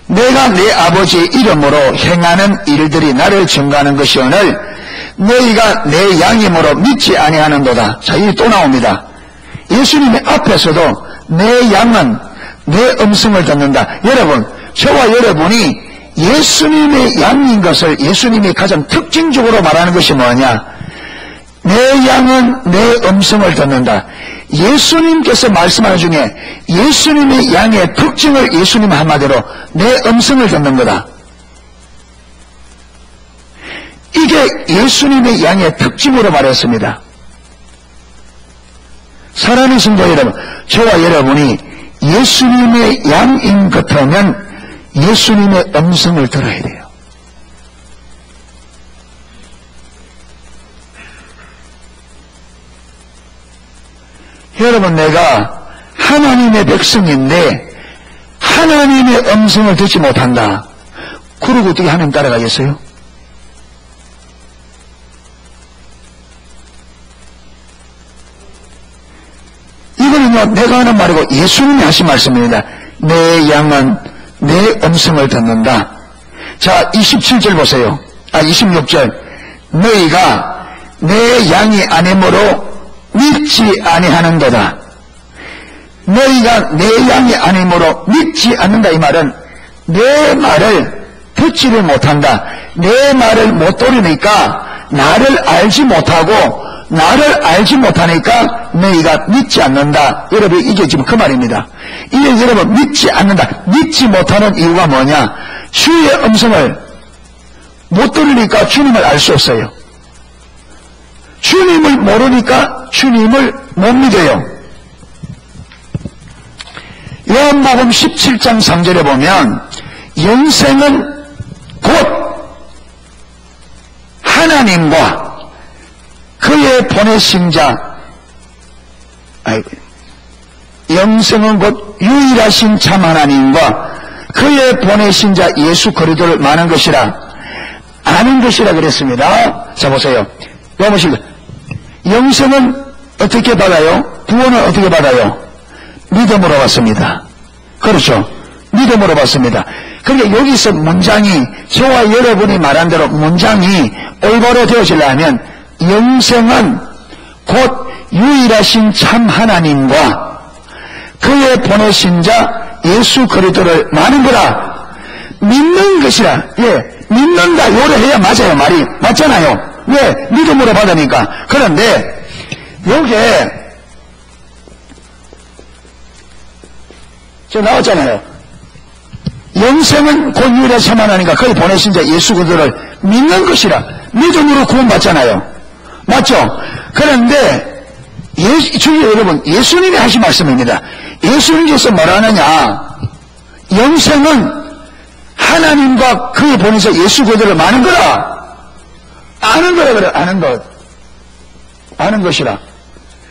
[SPEAKER 1] 내가 내 아버지의 이름으로 행하는 일들이 나를 증거하는 것이오늘 너희가 내 양이므로 믿지 아니하는도다. 자, 이게 또 나옵니다. 예수님의 앞에서도 내 양은 내 음성을 듣는다. 여러분, 저와 여러분이 예수님의 양인 것을 예수님이 가장 특징적으로 말하는 것이 뭐냐? 내 양은 내 음성을 듣는다. 예수님께서 말씀하는 중에 예수님의 양의 특징을 예수님 한마디로 내 음성을 듣는 거다. 이게 예수님의 양의 특징으로 말했습니다. 사랑하는 성도 여러분, 저와 여러분이 예수님의 양인 것 같으면 예수님의 음성을 들어야 돼요. 여러분, 내가 하나님의 백성인데 하나님의 음성을 듣지 못한다. 그러고 어떻게 하나님 따라가겠어요? 이거는요, 내가 하는 말이고 예수님이 하신 말씀입니다. 내 양은 내 음성을 듣는다. 자, 27절 보세요. 26절. 너희가 내 양이 아니므로 믿지 아니하는도다. 너희가 내 양이 아니므로 믿지 않는다. 이 말은 내 말을 듣지를 못한다. 내 말을 못 들으니까 나를 알지 못하고 나를 알지 못하니까 너희가 믿지 않는다. 여러분, 이게 지금 그 말입니다. 이게 여러분, 믿지 않는다. 믿지 못하는 이유가 뭐냐? 주의 음성을 못 들으니까 주님을 알 수 없어요. 주님을 모르니까 주님을 못 믿어요. 요한복음 17장 3절에 보면 영생은 곧 하나님과 그의 보내신 자, 영생은 곧 유일하신 참 하나님과 그의 보내신 자 예수 그리스도를 아는 것이라 그랬습니다. 자, 보세요. 여보시고, 영생은 어떻게 받아요? 구원은 어떻게 받아요? 믿음으로 받습니다. 그렇죠? 믿음으로 받습니다. 그러니까 여기서 문장이, 저와 여러분이 말한 대로 문장이 올바로 되어지려면 영생은 곧 유일하신 참 하나님과 그의 보내신 자 예수 그리스도를 아는 거라. 믿는 것이라. 예, 믿는다 요래 해야 맞아요. 말이 맞잖아요. 왜? 믿음으로 받으니까. 그런데 요게 저 나왔잖아요. 영생은 곧 유일하신 참 하나님과 그의 보내신 자 예수 그리스도를 믿는 것이라. 믿음으로 구원받잖아요. 맞죠? 그런데 주의 여러분, 예수님이 하신 말씀입니다. 예수님께서 뭐라 하느냐? 영생은 하나님과 그의 보내서 예수 그리스도를 아는 거라. 아는 거라 그래. 아는 것. 아는 것이라.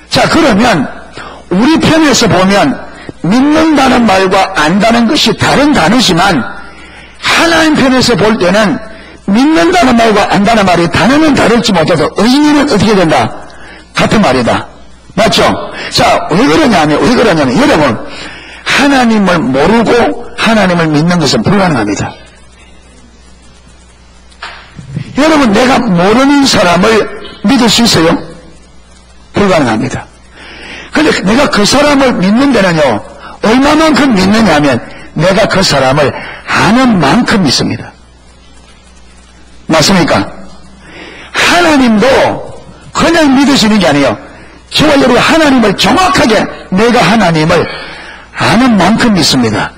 [SPEAKER 1] 자, 그러면 우리 편에서 보면 믿는다는 말과 안다는 것이 다른 단어지만 하나님 편에서 볼 때는 믿는다는 말과 안다는 말이 단어는 다를지 못해도 의미는 어떻게 된다? 같은 말이다. 맞죠? 자, 왜 그러냐면 여러분, 하나님을 모르고 하나님을 믿는 것은 불가능합니다. 여러분, 내가 모르는 사람을 믿을 수 있어요? 불가능합니다. 근데 내가 그 사람을 믿는 데는요, 얼마만큼 믿느냐면 내가 그 사람을 아는 만큼 믿습니다. 맞습니까? 하나님도 그냥 믿으시는 게 아니에요. 저와 여러분, 하나님을 정확하게 내가 하나님을 아는 만큼 믿습니다.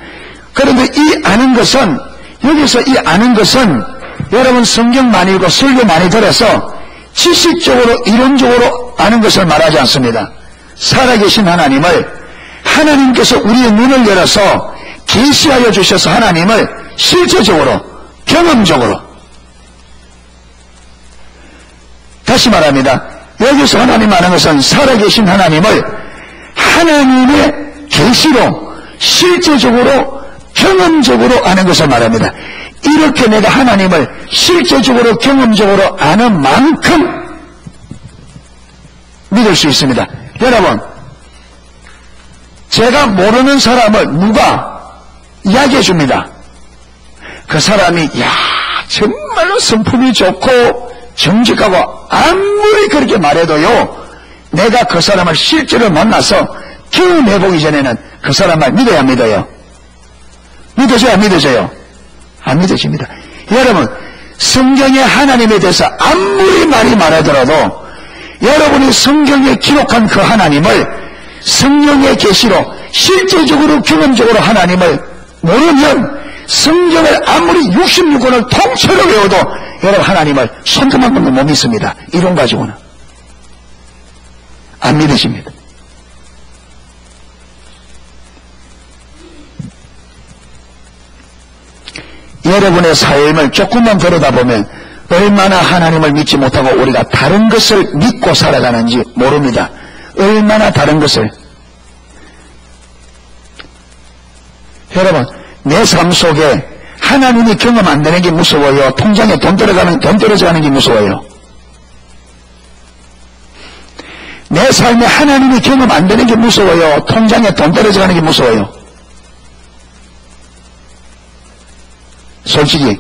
[SPEAKER 1] 그런데 이 아는 것은, 여기서 이 아는 것은 여러분 성경 많이 읽고 설교 많이 들어서 지식적으로 이론적으로 아는 것을 말하지 않습니다. 살아계신 하나님을, 하나님께서 우리의 눈을 열어서 계시하여 주셔서 하나님을 실제적으로 경험적으로, 다시 말합니다. 여기서 하나님 아는 것은 살아계신 하나님을 하나님의 계시로 실제적으로 경험적으로 아는 것을 말합니다. 이렇게 내가 하나님을 실제적으로 경험적으로 아는 만큼 믿을 수 있습니다. 여러분, 제가 모르는 사람을 누가 이야기해 줍니다. 그 사람이 정말로 성품이 좋고 정직하고 아무리 그렇게 말해도요, 내가 그 사람을 실제로 만나서 경험해보기 전에는 그 사람 말 믿어야 안 믿어요? 믿어져요, 안 믿어져요? 안 믿어집니다. 여러분, 성경의 하나님에 대해서 아무리 많이 말하더라도 여러분이 성경에 기록한 그 하나님을 성령의 계시로 실제적으로 경험적으로 하나님을 모르면 성경을 아무리 66권을 통째로 외워도 여러분 하나님을 손톱만큼도 못 믿습니다. 이론 가지고는 안 믿으십니다. 여러분의 삶을 조금만 들여다보면 얼마나 하나님을 믿지 못하고 우리가 다른 것을 믿고 살아가는지 모릅니다. 얼마나 다른 것을. 여러분, 내 삶 속에 하나님이 경험 안 되는 게 무서워요? 통장에 돈 떨어져가는 게 무서워요? 내 삶에 하나님이 경험 안 되는 게 무서워요? 통장에 돈 떨어져가는 게 무서워요? 솔직히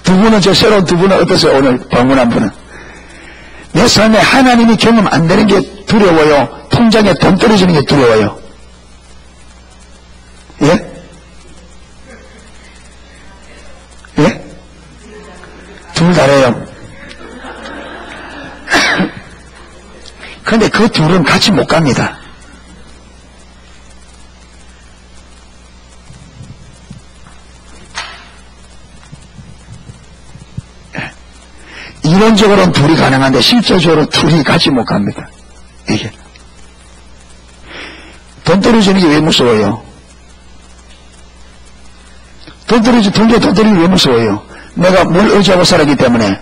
[SPEAKER 1] 두 분은, 저 새로운 두 분은 어떠세요? 오늘 방문한 분은. 내 삶에 하나님이 경험 안 되는 게 두려워요? 통장에 돈 떨어지는 게 두려워요? 예? 예? 둘 다래요. 그런데 그 둘은 같이 못 갑니다. 이론적으로는 둘이 가능한데 실제적으로 둘이 같이 못 갑니다. 이게 돈 떨어지는 게 왜 무서워요? 돈 떨어지는 게 왜 무서워요? 내가 뭘 의지하고 살았기 때문에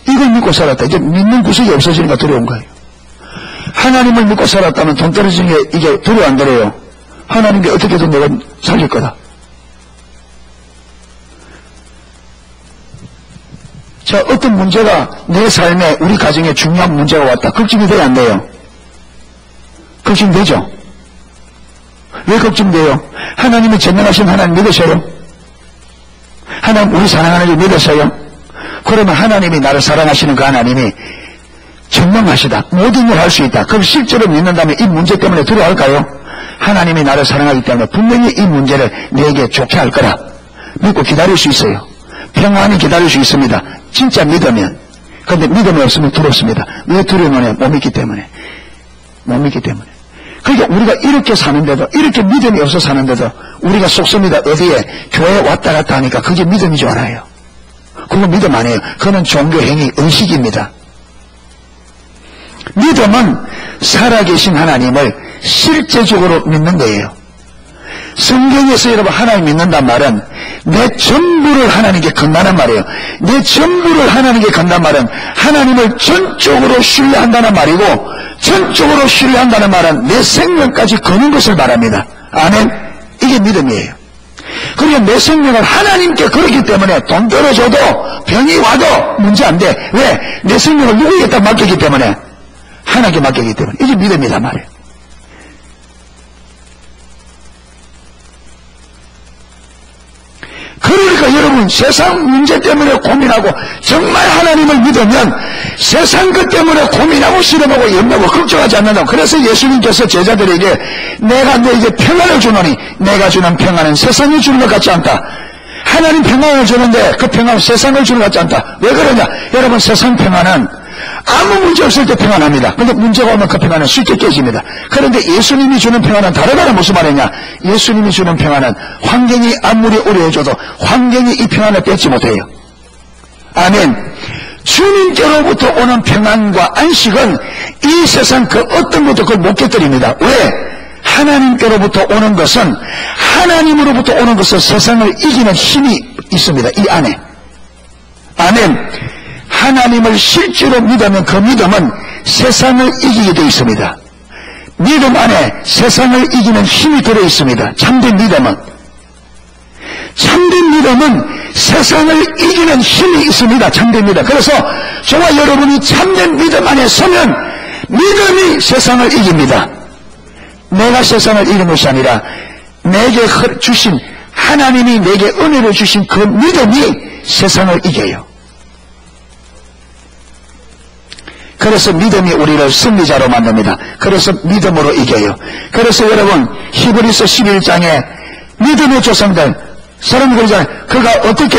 [SPEAKER 1] 이걸 믿고 살았다. 이제 믿는 구석이 없어지니까 두려운 거예요. 하나님을 믿고 살았다면 돈 떨어지는 게 이게 두려워 안 그래요? 하나님께 어떻게든 내가 살릴 거다. 자, 어떤 문제가 내 삶에, 우리 가정에 중요한 문제가 왔다. 걱정이 돼야 안 돼요? 걱정되죠? 왜 걱정돼요? 하나님이 전능하신 하나님 믿으셔요? 하나님 우리 사랑하는 줄 믿으셔요? 그러면 하나님이 나를 사랑하시는 그 하나님이 전능하시다. 모든 일 할 수 있다. 그럼 실제로 믿는다면 이 문제 때문에 두려워할까요? 하나님이 나를 사랑하기 때문에 분명히 이 문제를 내게 좋게 할 거라 믿고 기다릴 수 있어요. 평안히 기다릴 수 있습니다. 진짜 믿으면. 그런데 믿음이 없으면 두렵습니다. 왜 두려우냐? 못 믿기 때문에. 못 믿기 때문에. 그러니까 우리가 이렇게 사는데도, 이렇게 믿음이 없어 사는데도 우리가 속습니다. 어디에 교회 왔다 갔다 하니까 그게 믿음인 줄 알아요. 그건 믿음 아니에요. 그건 종교 행위, 의식입니다. 믿음은 살아계신 하나님을 실제적으로 믿는 거예요. 성경에서 여러분 하나님 믿는단 말은 내 전부를 하나님께 건다는 말이에요. 내 전부를 하나님께 건단 말은 하나님을 전적으로 신뢰한다는 말이고, 전적으로 신뢰한다는 말은 내 생명까지 거는 것을 말합니다. 아멘. 이게 믿음이에요. 그러니까 내 생명을 하나님께 걸었기 때문에 돈 떨어져도 병이 와도 문제 안 돼. 왜? 내 생명을 누구에게 맡기기 때문에, 하나님께 맡기기 때문에. 이게 믿음이란 말이에요. 그러니까 여러분 세상 문제 때문에 고민하고 정말 하나님을 믿으면 세상 것 때문에 고민하고 실험하고 염려하고 걱정하지 않는다. 그래서 예수님께서 제자들에게 내가 너에게 평안을 주노니 내가 주는 평안은 세상이 주는 것 같지 않다. 하나님 평안을 주는데 그 평안은 세상을 주는 것 같지 않다. 왜 그러냐? 여러분 세상 평안은 아무 문제 없을 때 평안합니다. 그런데 문제가 오면 그 평안은 쉽게 깨집니다. 그런데 예수님이 주는 평안은 다르다는 무슨 말이냐? 예수님이 주는 평안은 환경이 아무리 어려워져도 환경이 이 평안을 뺏지 못해요. 아멘. 주님께로부터 오는 평안과 안식은 이 세상 그 어떤 것도 그걸 못 깨뜨립니다. 왜? 하나님께로부터 오는 것은, 하나님으로부터 오는 것은 세상을 이기는 힘이 있습니다. 이 안에. 아멘. 하나님을 실제로 믿으면 그 믿음은 세상을 이기게 되어 있습니다. 믿음 안에 세상을 이기는 힘이 들어있습니다. 참된 믿음은. 참된 믿음은 세상을 이기는 힘이 있습니다. 참된 믿음. 그래서 저와 여러분이 참된 믿음 안에 서면 믿음이 세상을 이깁니다. 내가 세상을 이기는 것이 아니라 내게 주신, 하나님이 내게 은혜를 주신 그 믿음이 세상을 이겨요. 그래서 믿음이 우리를 승리자로 만듭니다. 그래서 믿음으로 이겨요. 그래서 여러분 히브리서 11장에 믿음의 조상들 사람이 그러잖아요. 그가 어떻게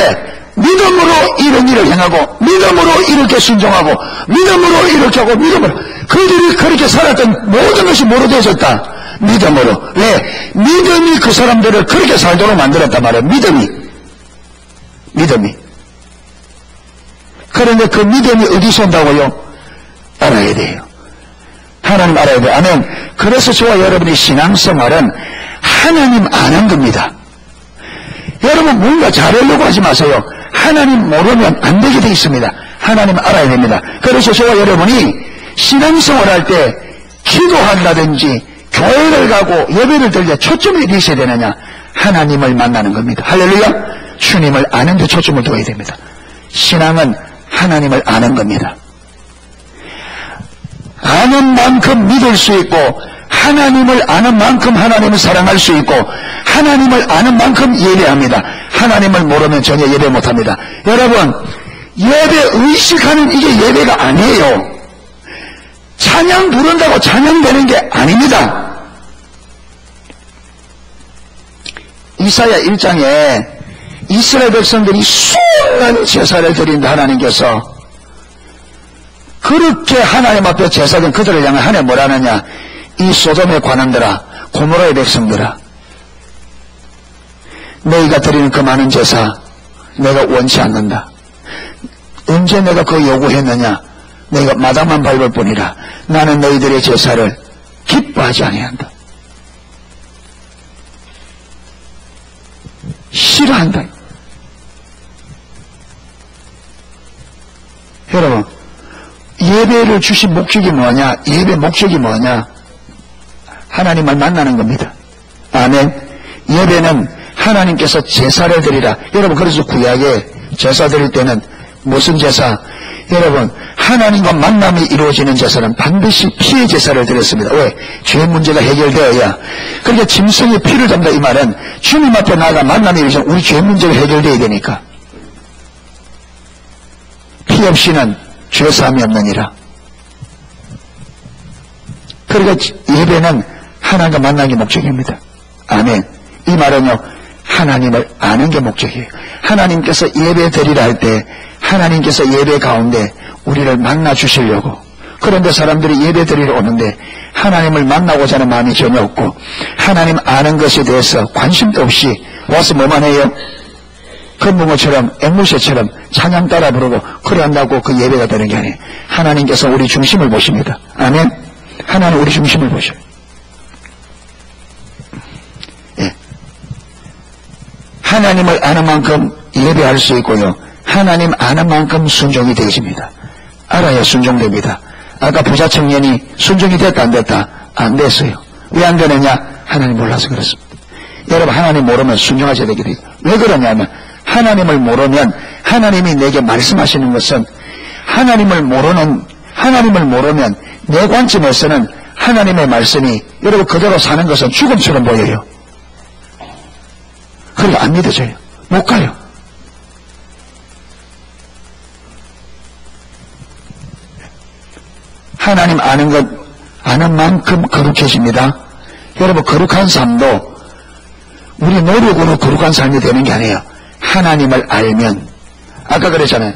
[SPEAKER 1] 믿음으로 이런 일을 행하고 믿음으로 이렇게 순종하고 믿음으로 이렇게 하고 믿음으로 그들이 그렇게 살았던 모든 것이 뭐로 되어졌다? 믿음으로. 왜? 믿음이 그 사람들을 그렇게 살도록 만들었단 말이에요. 믿음이. 그런데 그 믿음이 어디서 온다고요? 알아야 돼요. 하나님 알아야 돼요. 아멘. 그래서 저와 여러분의 신앙생활은 하나님 아는 겁니다. 여러분 뭔가 잘하려고 하지 마세요. 하나님 모르면 안 되게 되어 있습니다. 하나님 알아야 됩니다. 그래서 저와 여러분이 신앙생활할 때 기도한다든지 교회를 가고 예배를 드릴 때 초점이 어디 있어야 되느냐? 하나님을 만나는 겁니다. 할렐루야. 주님을 아는 데 초점을 둬야 됩니다. 신앙은 하나님을 아는 겁니다. 아는 만큼 믿을 수 있고 하나님을 아는 만큼 하나님을 사랑할 수 있고 하나님을 아는 만큼 예배합니다. 하나님을 모르면 전혀 예배 못합니다. 여러분 예배 의식하는 이게 예배가 아니에요. 찬양 부른다고 찬양되는 게 아닙니다. 이사야 1장에 이스라엘 백성들이 수많은 제사를 드린다 하나님께서 그렇게 하나님 앞에 제사든 그들을 향해 하나님 뭐라 하느냐? 이 소돔의 관원들아 고모라의 백성들아 너희가 드리는 그 많은 제사 내가 원치 않는다. 언제 내가 그거 요구했느냐? 내가 마당만 밟을 뿐이라 나는 너희들의 제사를 기뻐하지 아니한다. 싫어한다. 여러분 예배를 주신 목적이 뭐냐? 예배 목적이 뭐냐? 하나님을 만나는 겁니다. 아멘. 예배는 하나님께서 제사를 드리라. 여러분 그래서 구약에 제사 드릴 때는 무슨 제사? 여러분 하나님과 만남이 이루어지는 제사는 반드시 피의 제사를 드렸습니다. 왜? 죄 문제가 해결되어야. 그러니까 짐승의 피를 담다 이 말은 주님 앞에 나아가 만남이 이루어지면 우리 죄 문제가 해결되어야 되니까. 피 없이는 죄사함이 없느니라. 그러니까 예배는 하나님과 만나는 게 목적입니다. 아멘. 이 말은요 하나님을 아는 게 목적이에요. 하나님께서 예배 드리라 할 때 하나님께서 예배 가운데 우리를 만나 주시려고. 그런데 사람들이 예배 드리러 오는데 하나님을 만나고자 하는 마음이 전혀 없고 하나님 아는 것에 대해서 관심도 없이 와서 뭐만 해요? 금붕어처럼 앵무새처럼 찬양 따라 부르고 그래 한다고 그 예배가 되는 게 아니에요. 하나님께서 우리 중심을 보십니다. 아멘. 하나님 우리 중심을 보셔요. 예. 하나님을 아는 만큼 예배할 수 있고요. 하나님 아는 만큼 순종이 되십니다. 알아야 순종됩니다. 아까 부자 청년이 순종이 됐다 안 됐다? 안 됐어요. 왜 안 되느냐? 하나님 몰라서 그렇습니다. 여러분 하나님 모르면 순종하셔야 되게 돼요. 왜 그러냐면 하나님을 모르면 하나님이 내게 말씀하시는 것은 하나님을 모르면 내 관점에서는 하나님의 말씀이 여러분 그대로 사는 것은 죽음처럼 보여요. 그러니까 안 믿어져요. 못 가요. 하나님 아는 만큼 거룩해집니다. 여러분 거룩한 삶도 우리 노력으로 거룩한 삶이 되는 게 아니에요. 하나님을 알면 아까 그랬잖아요.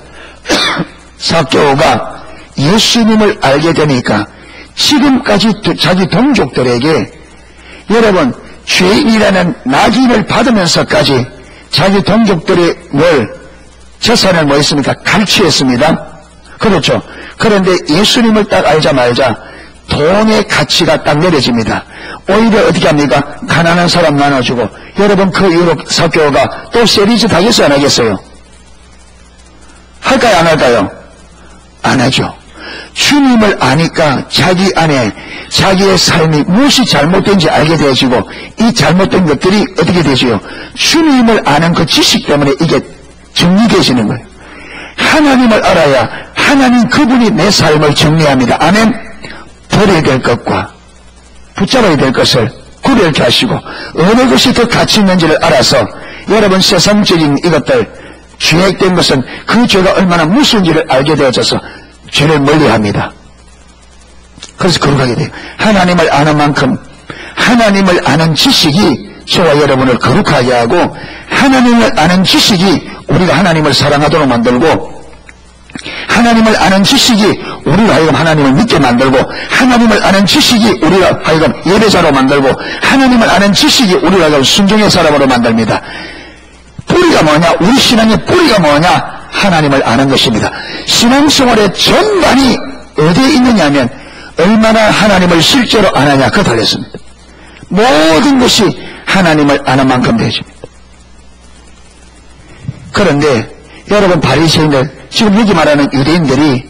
[SPEAKER 1] 삭개오가 예수님을 알게 되니까 지금까지 자기 동족들에게 여러분 죄인이라는 낙인을 받으면서까지 자기 동족들의 재산을 뭐 했습니까? 갈취했습니다. 그렇죠. 그런데 예수님을 딱 알자마자 돈의 가치가 딱 내려집니다. 오히려 어떻게 합니까? 가난한 사람 나눠주고. 여러분 그 이후로 삭개오가 또 세리짓 하겠어요 안 하겠어요? 할까요 안 할까요? 안 하죠. 주님을 아니까 자기 안에 자기의 삶이 무엇이 잘못된지 알게 되어지고 이 잘못된 것들이 어떻게 되지요? 주님을 아는 그 지식 때문에 이게 정리되시는 거예요. 하나님을 알아야 하나님 그분이 내 삶을 정리합니다. 아멘. 버려야 될 것과 붙잡아야 될 것을 구별케 하시고 어느 것이 더 가치 있는지를 알아서 여러분 세상적인 이것들 죄악된 것은 그 죄가 얼마나 무서운지를 알게 되어져서 죄를 멀리합니다. 그래서 거룩하게 돼요. 하나님을 아는 만큼 하나님을 아는 지식이 저와 여러분을 거룩하게 하고, 하나님을 아는 지식이 우리가 하나님을 사랑하도록 만들고, 하나님을 아는 지식이 우리가 하여금 하나님을 믿게 만들고, 하나님을 아는 지식이 우리가 하여금 예배자로 만들고, 하나님을 아는 지식이 우리가 하여금 순종의 사람으로 만듭니다. 뿌리가 뭐냐? 우리 신앙의 뿌리가 뭐냐? 하나님을 아는 것입니다. 신앙생활의 전반이 어디에 있느냐 하면 얼마나 하나님을 실제로 아느냐 그거 달렸습니다. 모든 것이 하나님을 아는 만큼 되어집니다. 그런데 여러분, 바리새인들, 지금 여기 말하는 유대인들이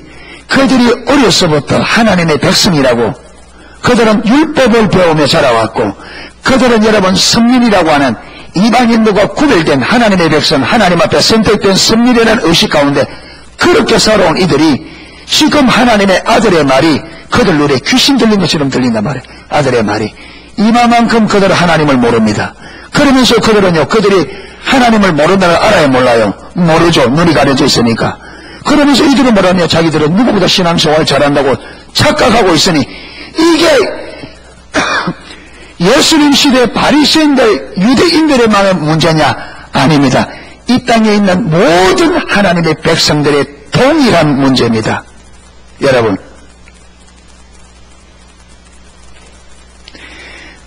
[SPEAKER 1] 그들이 어려서부터 하나님의 백성이라고, 그들은 율법을 배우며 자라왔고, 그들은 여러분 선민이라고 하는 이방인들과 구별된 하나님의 백성, 하나님 앞에 선택된 선민이라는 의식 가운데 그렇게 살아온 이들이 지금 하나님의 아들의 말이 그들 눈에 귀신 들린 것처럼 들린단 말이에요. 아들의 말이. 이만큼 그들은 하나님을 모릅니다. 그러면서 그들은요, 그들이 하나님을 모른다는 걸 알아요, 몰라요? 모르죠. 눈이 가려져 있으니까. 그러면서 이들은 뭐라냐? 자기들은 누구보다 신앙생활 잘한다고 착각하고 있으니, 이게 예수님 시대 바리새인들, 유대인들의 마음의 문제냐? 아닙니다. 이 땅에 있는 모든 하나님의 백성들의 동일한 문제입니다. 여러분,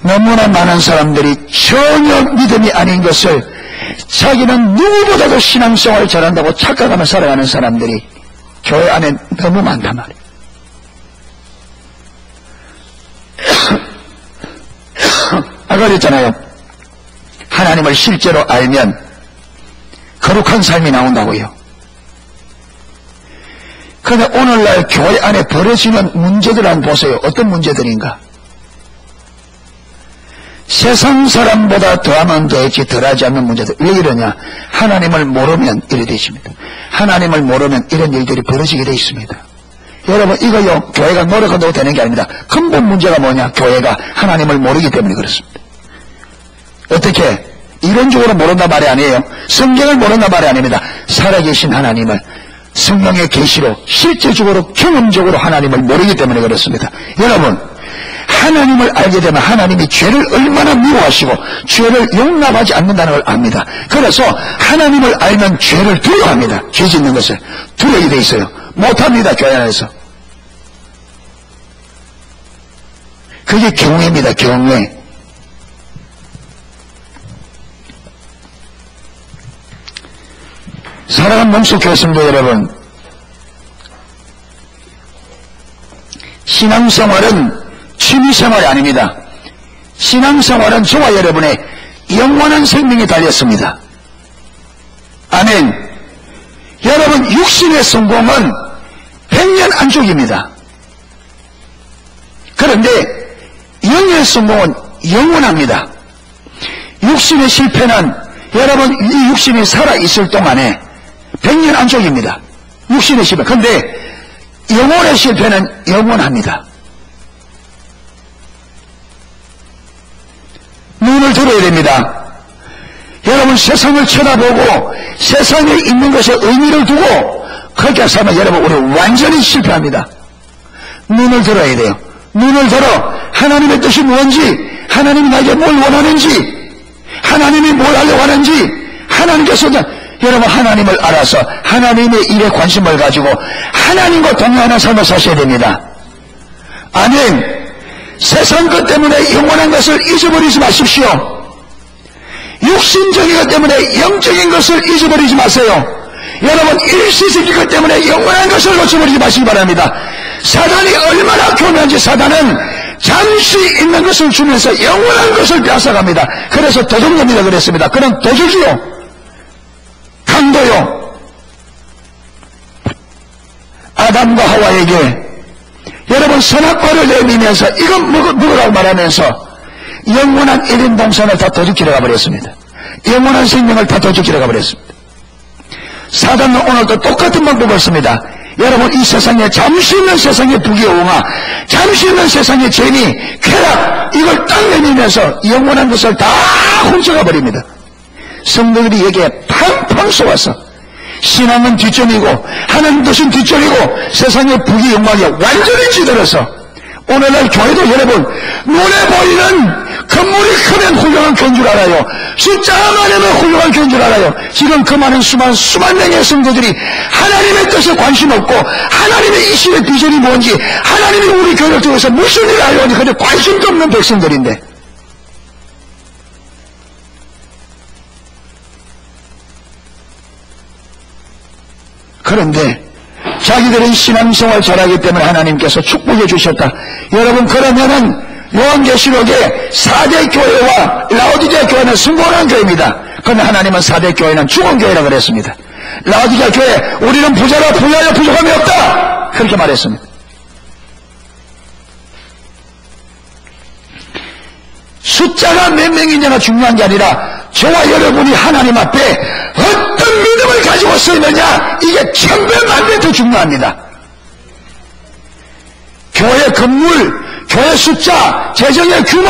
[SPEAKER 1] 너무나 많은 사람들이 전혀 믿음이 아닌 것을 자기는 누구보다도 신앙생활을 잘한다고 착각하며 살아가는 사람들이 교회 안에 너무 많단 말이에요. 아까 그랬잖아요. 하나님을 실제로 알면 거룩한 삶이 나온다고요. 그런데 오늘날 교회 안에 벌어지는 문제들 한번 보세요. 어떤 문제들인가? 세상 사람보다 더하면 더했지 덜하지 않는 문제들. 왜 이러냐? 하나님을 모르면 이래 되십니다. 하나님을 모르면 이런 일들이 벌어지게 되어 있습니다. 여러분, 이거요, 교회가 노력한다고 되는 게 아닙니다. 근본 문제가 뭐냐? 교회가 하나님을 모르기 때문에 그렇습니다. 어떻게? 이론적으로 모른단 말이 아니에요. 성경을 모른단 말이 아닙니다. 살아계신 하나님을 성령의 계시로 실제적으로 경험적으로 하나님을 모르기 때문에 그렇습니다. 여러분, 하나님을 알게 되면 하나님이 죄를 얼마나 미워하시고 죄를 용납하지 않는다는 걸 압니다. 그래서 하나님을 알면 죄를 두려워합니다. 죄 짓는 것을 두려워야 돼 있어요. 못합니다. 교회 안에서. 그게 경외입니다. 경외. 사랑하는 몸속교회입니다. 여러분, 신앙생활은 취미생활이 아닙니다. 신앙생활은 저와 여러분의 영원한 생명이 달렸습니다. 아멘. 여러분, 육신의 성공은 100년 안쪽입니다. 그런데 영의 성공은 영원합니다. 육신의 실패는 여러분, 이 육신이 살아있을 동안에 100년 안쪽입니다. 육신의 실패. 그런데 영혼의 실패는 영원합니다. 눈을 들어야 됩니다. 여러분, 세상을 쳐다보고 세상에 있는 것에 의미를 두고 그렇게 살면 여러분, 우리 완전히 실패합니다. 눈을 들어야 돼요. 눈을 들어 하나님의 뜻이 뭔지, 하나님이 나에게 뭘 원하는지, 하나님이 뭘 하려고 하는지, 하나님께서 여러분 하나님을 알아서 하나님의 일에 관심을 가지고 하나님과 동행하는 삶을 사셔야 됩니다. 아멘. 세상 것 때문에 영원한 것을 잊어버리지 마십시오. 육신적인 것 때문에 영적인 것을 잊어버리지 마세요. 여러분, 일시적인 것 때문에 영원한 것을 놓쳐버리지 마시기 바랍니다. 사단이 얼마나 교묘한지, 사단은 잠시 있는 것을 주면서 영원한 것을 빼앗아갑니다. 그래서 도둑놈이라 그랬습니다. 그런 도둑이요, 강도요. 아담과 하와에게 여러분 선악과를 내밀면서 이건 먹으라고 말하면서 영원한 1인 동산을 다 도둑질해 가버렸습니다. 영원한 생명을 다 도둑질해 가버렸습니다. 사단은 오늘도 똑같은 방법을 씁니다. 여러분, 이 세상에 잠시 있는 세상의 부귀영화, 잠시 있는 세상의 재미, 쾌락, 이걸 딱 내밀면서 영원한 것을 다 훔쳐가 버립니다. 성도들이 여기에 팡팡 쏘아서 신앙은 뒷전이고 하나님 뜻은 뒷전이고 세상의 부귀영화에 완전히 찌들어서 오늘날 교회도 여러분 눈에 보이는 건물이 크면 훌륭한 교회인 줄 알아요. 숫자가 많으면 훌륭한 교회인 줄 알아요. 지금 그 많은 수만 명의 성도들이 하나님의 뜻에 관심 없고 하나님의 이 시대 비전이 뭔지 하나님이 우리 교회를 통해서 무슨 일을 하려는지 그저 관심도 없는 백성들인데, 그런데 자기들은 신앙생활 잘하기 때문에 하나님께서 축복해 주셨다. 여러분, 그러면은 요한계시록에 4대 교회와 라오디게아 교회는 성공한 교회입니다. 그런데 하나님은 4대 교회는 죽은 교회라 그랬습니다. 라오디게아 교회, 우리는 부자라 부자여 부족함이 없다, 그렇게 말했습니다. 숫자가 몇 명이냐가 중요한 게 아니라 저와 여러분이 하나님 앞에 어떤 믿음을 가지고 서 있느냐, 이게 천배만배 더 중요합니다. 교회 건물, 교회 숫자, 재정의 규모,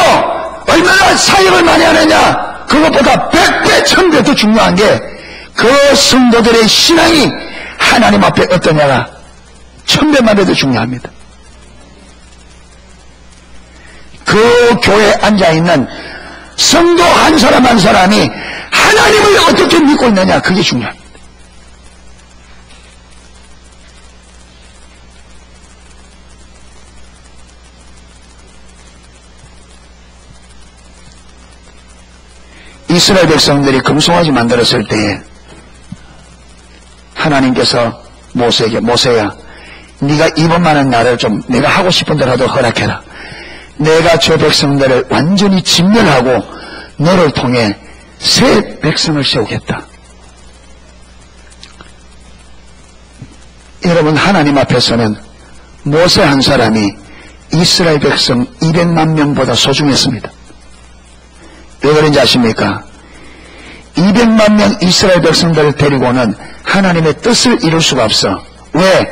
[SPEAKER 1] 얼마나 사역을 많이 하느냐, 그것보다 100배, 1000배 더 중요한 게 그 성도들의 신앙이 하나님 앞에 어떠냐가 1000배만배 더 중요합니다. 그 교회에 앉아있는 성도 한 사람 한 사람이 하나님을 어떻게 믿고 있느냐, 그게 중요합니다. 이스라엘 백성들이 금송아지 만들었을 때에 하나님께서 모세에게, 모세야, 네가 이번만은 나를 좀 내가 하고 싶은 대로라도 허락해라. 내가 저 백성들을 완전히 진멸하고 너를 통해 새 백성을 세우겠다. 여러분, 하나님 앞에서는 모세 한 사람이 이스라엘 백성 200만 명보다 소중했습니다. 왜 그런지 아십니까? 200만 명 이스라엘 백성들을 데리고는 하나님의 뜻을 이룰 수가 없어. 왜?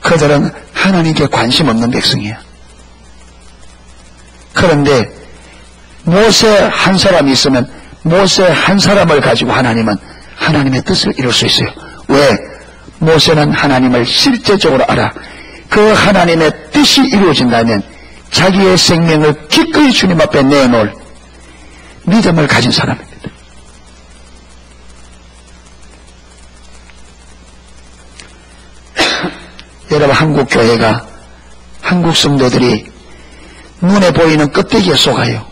[SPEAKER 1] 그들은 하나님께 관심 없는 백성이야. 그런데 모세 한 사람이 있으면 모세 한 사람을 가지고 하나님은 하나님의 뜻을 이룰 수 있어요. 왜? 모세는 하나님을 실제적으로 알아. 그 하나님의 뜻이 이루어진다면 자기의 생명을 기꺼이 주님 앞에 내놓을 믿음을 가진 사람입니다. 여러분, 한국 교회가, 한국 성도들이 눈에 보이는 껍데기에 속아요.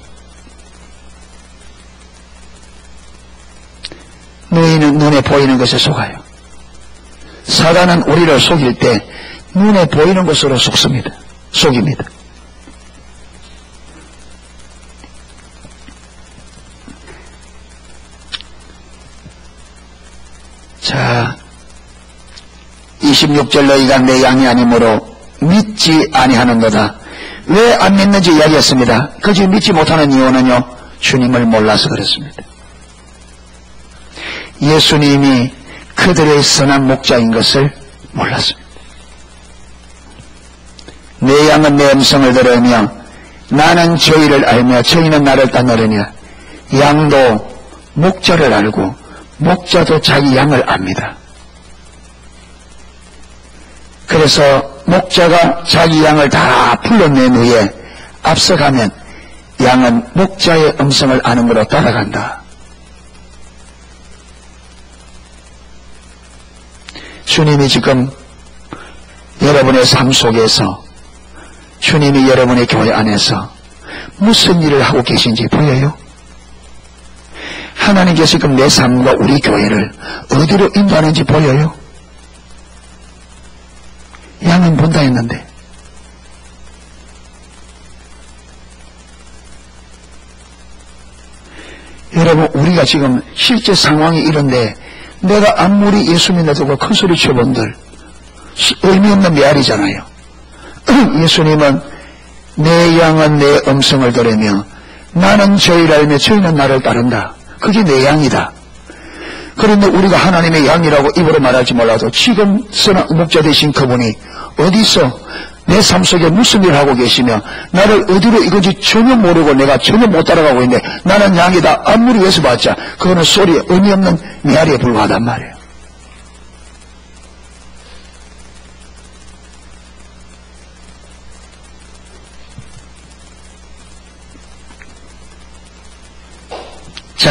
[SPEAKER 1] 너희는 눈에 보이는 것에 속아요. 사단은 우리를 속일 때 눈에 보이는 것으로 속습니다. 속입니다. 자, 26절 너희가 내 양이 아니므로 믿지 아니하는도다. 왜 안 믿는지 이야기했습니다. 그저 믿지 못하는 이유는요, 주님을 몰라서 그렇습니다. 예수님이 그들의 선한 목자인 것을 몰랐습니다. 내 양은 내 음성을 들으며 나는 저희를 알며 저희는 나를 따르느냐. 양도 목자를 알고 목자도 자기 양을 압니다. 그래서 목자가 자기 양을 다 불러낸 후에 앞서가면 양은 목자의 음성을 아는 거로 따라간다. 주님이 지금 여러분의 삶 속에서, 주님이 여러분의 교회 안에서 무슨 일을 하고 계신지 보여요? 하나님께서 지금 내 삶과 우리 교회를 어디로 인도하는지 보여요? 양은 본다 했는데, 여러분, 우리가 지금 실제 상황이 이런데 내가 아무리 예수 믿는다고 큰 소리 쳐본들 의미 없는 메아리잖아요. 예수님은 내 양은 내 음성을 들으며 나는 저희를 알며 저희는 나를 따른다. 그게 내 양이다. 그런데 우리가 하나님의 양이라고 입으로 말할지 몰라도 지금 선한 목자 되신 그분이 어디서 내 삶 속에 무슨 일을 하고 계시며 나를 어디로 이건지 전혀 모르고 내가 전혀 못 따라가고 있는데 나는 양이다 아무리 외쳐봤자 그거는 소리에 의미 없는 메아리에 불과하단 말이에요.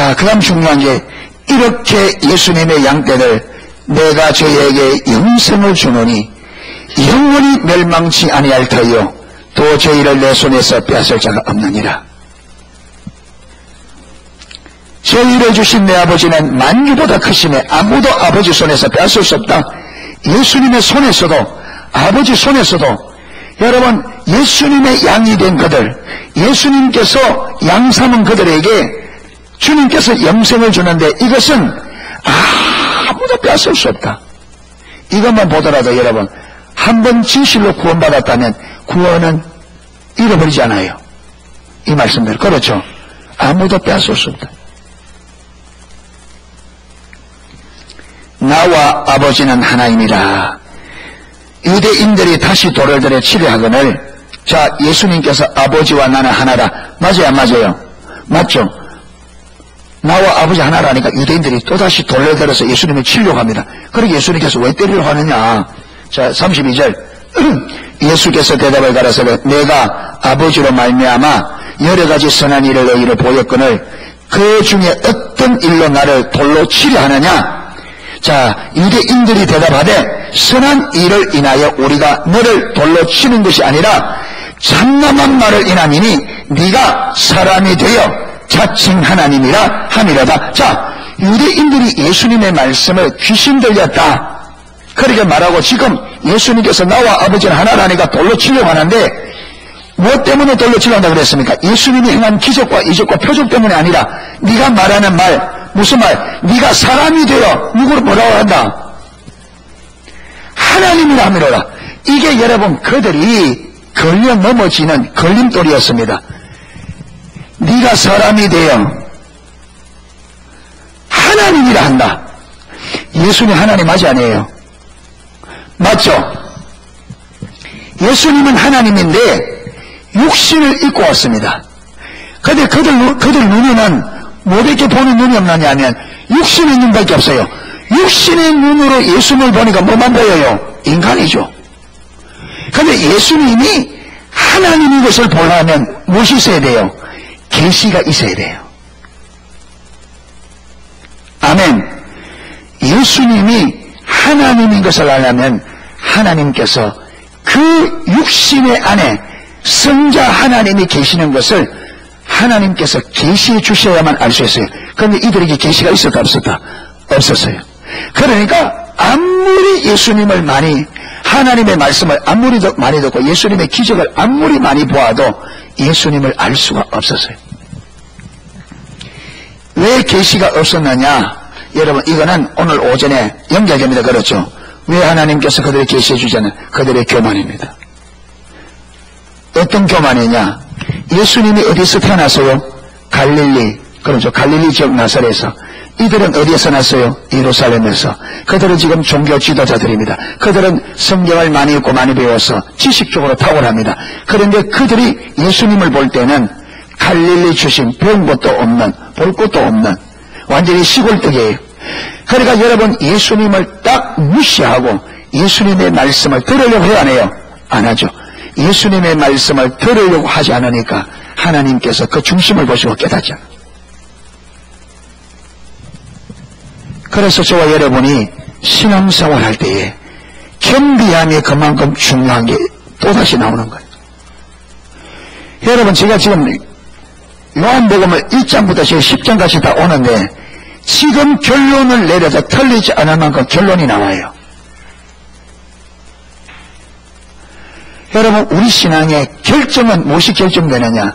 [SPEAKER 1] 자, 그 다음 중요한 게, 이렇게 예수님의 양떼들, 내가 저희에게 영생을 주노니 영원히 멸망치 아니할 터이요 또 저희를 내 손에서 빼앗을 자가 없느니라. 저희를 주신 내 아버지는 만유보다 크시네. 아무도 아버지 손에서 빼앗을 수 없다. 예수님의 손에서도, 아버지 손에서도, 여러분, 예수님의 양이 된 그들, 예수님께서 양 삼은 그들에게 주님께서 영생을 주는데 이것은 아무도 빼앗을 수 없다. 이것만 보더라도 여러분, 한번 진실로 구원받았다면 구원은 잃어버리지 않아요. 이 말씀대로. 그렇죠. 아무도 빼앗을 수 없다. 나와 아버지는 하나이니라. 유대인들이 다시 돌을 들여 치려하거늘, 자, 예수님께서 아버지와 나는 하나라. 맞아요, 안 맞아요? 맞죠? 나와 아버지 하나라니까 유대인들이 또다시 돌을 들어서 예수님을 치려고 합니다. 그러게 예수님께서 왜 때리려고 하느냐? 자, 32절. 예수께서 대답을 가라사대 내가 아버지로 말미암아 여러 가지 선한 일을 너희를 보였거늘 그 중에 어떤 일로 나를 돌로 치려 하느냐? 자, 유대인들이 대답하되 선한 일을 인하여 우리가 너를 돌로 치는 것이 아니라 참남한 말을 인함이니 네가 사람이 되어 자칭 하나님이라 함이라다. 자, 유대인들이 예수님의 말씀을 귀신 들렸다 그렇게 말하고 지금 예수님께서 나와 아버지는 하나라니까 돌로 치려고 하는데 무엇 때문에 돌로 치려고 한다 그랬습니까? 예수님이 행한 기적과 이적과 표적 때문에 아니라 네가 말하는 말, 무슨 말? 네가 사람이 되어 누구를 뭐라고 한다? 하나님이라 함이로라. 이게 여러분 그들이 걸려 넘어지는 걸림돌이었습니다. 네가 사람이 되어 하나님이라 한다. 예수님 하나님 맞지 아니에요? 맞죠? 예수님은 하나님인데 육신을 입고 왔습니다. 그런데 그들 눈에는 뭐 이렇게 보는 눈이 없느냐 하면 육신의 눈밖에 없어요. 육신의 눈으로 예수님을 보니까 뭐만 보여요? 인간이죠. 그런데 예수님이 하나님인 것을 보려면 무엇이 있어야 돼요? 계시가 있어야 돼요. 아멘. 예수님이 하나님인 것을 알려면 하나님께서 그 육신의 안에 성자 하나님이 계시는 것을 하나님께서 계시해 주셔야만 알 수 있어요. 그런데 이들에게 계시가 있었다 없었다? 없었어요. 그러니까 아무리 예수님을 많이 하나님의 말씀을 아무리 많이 듣고 예수님의 기적을 아무리 많이 보아도 예수님을 알 수가 없었어요. 왜 계시가 없었느냐? 여러분 이거는 오늘 오전에 연결됩니다. 그렇죠? 왜 하나님께서 그들을 계시해 주잖아요? 그들의 교만입니다. 어떤 교만이냐? 예수님이 어디서 태어났어요? 갈릴리. 그렇죠. 갈릴리 지역 나사렛에서. 이들은 어디에서 났어요? 예루살렘에서. 그들은 지금 종교 지도자들입니다. 그들은 성경을 많이 읽고 많이 배워서 지식적으로 탁월합니다. 그런데 그들이 예수님을 볼 때는 갈릴리 출신, 배운 것도 없는, 볼 것도 없는 완전히 시골뜨기예요. 그러니까 여러분 예수님을 딱 무시하고 예수님의 말씀을 들으려고 해야 안 해요? 안 하죠. 예수님의 말씀을 들으려고 하지 않으니까 하나님께서 그 중심을 보시고 깨닫죠. 그래서 저와 여러분이 신앙생활 할 때에 겸비함이 그만큼 중요한 게 또다시 나오는 거예요. 여러분 제가 지금 요한복음을 1장부터 10장까지 다 오는데 지금 결론을 내려서 틀리지 않을 만큼 결론이 나와요. 여러분 우리 신앙의 결정은 무엇이 결정되느냐?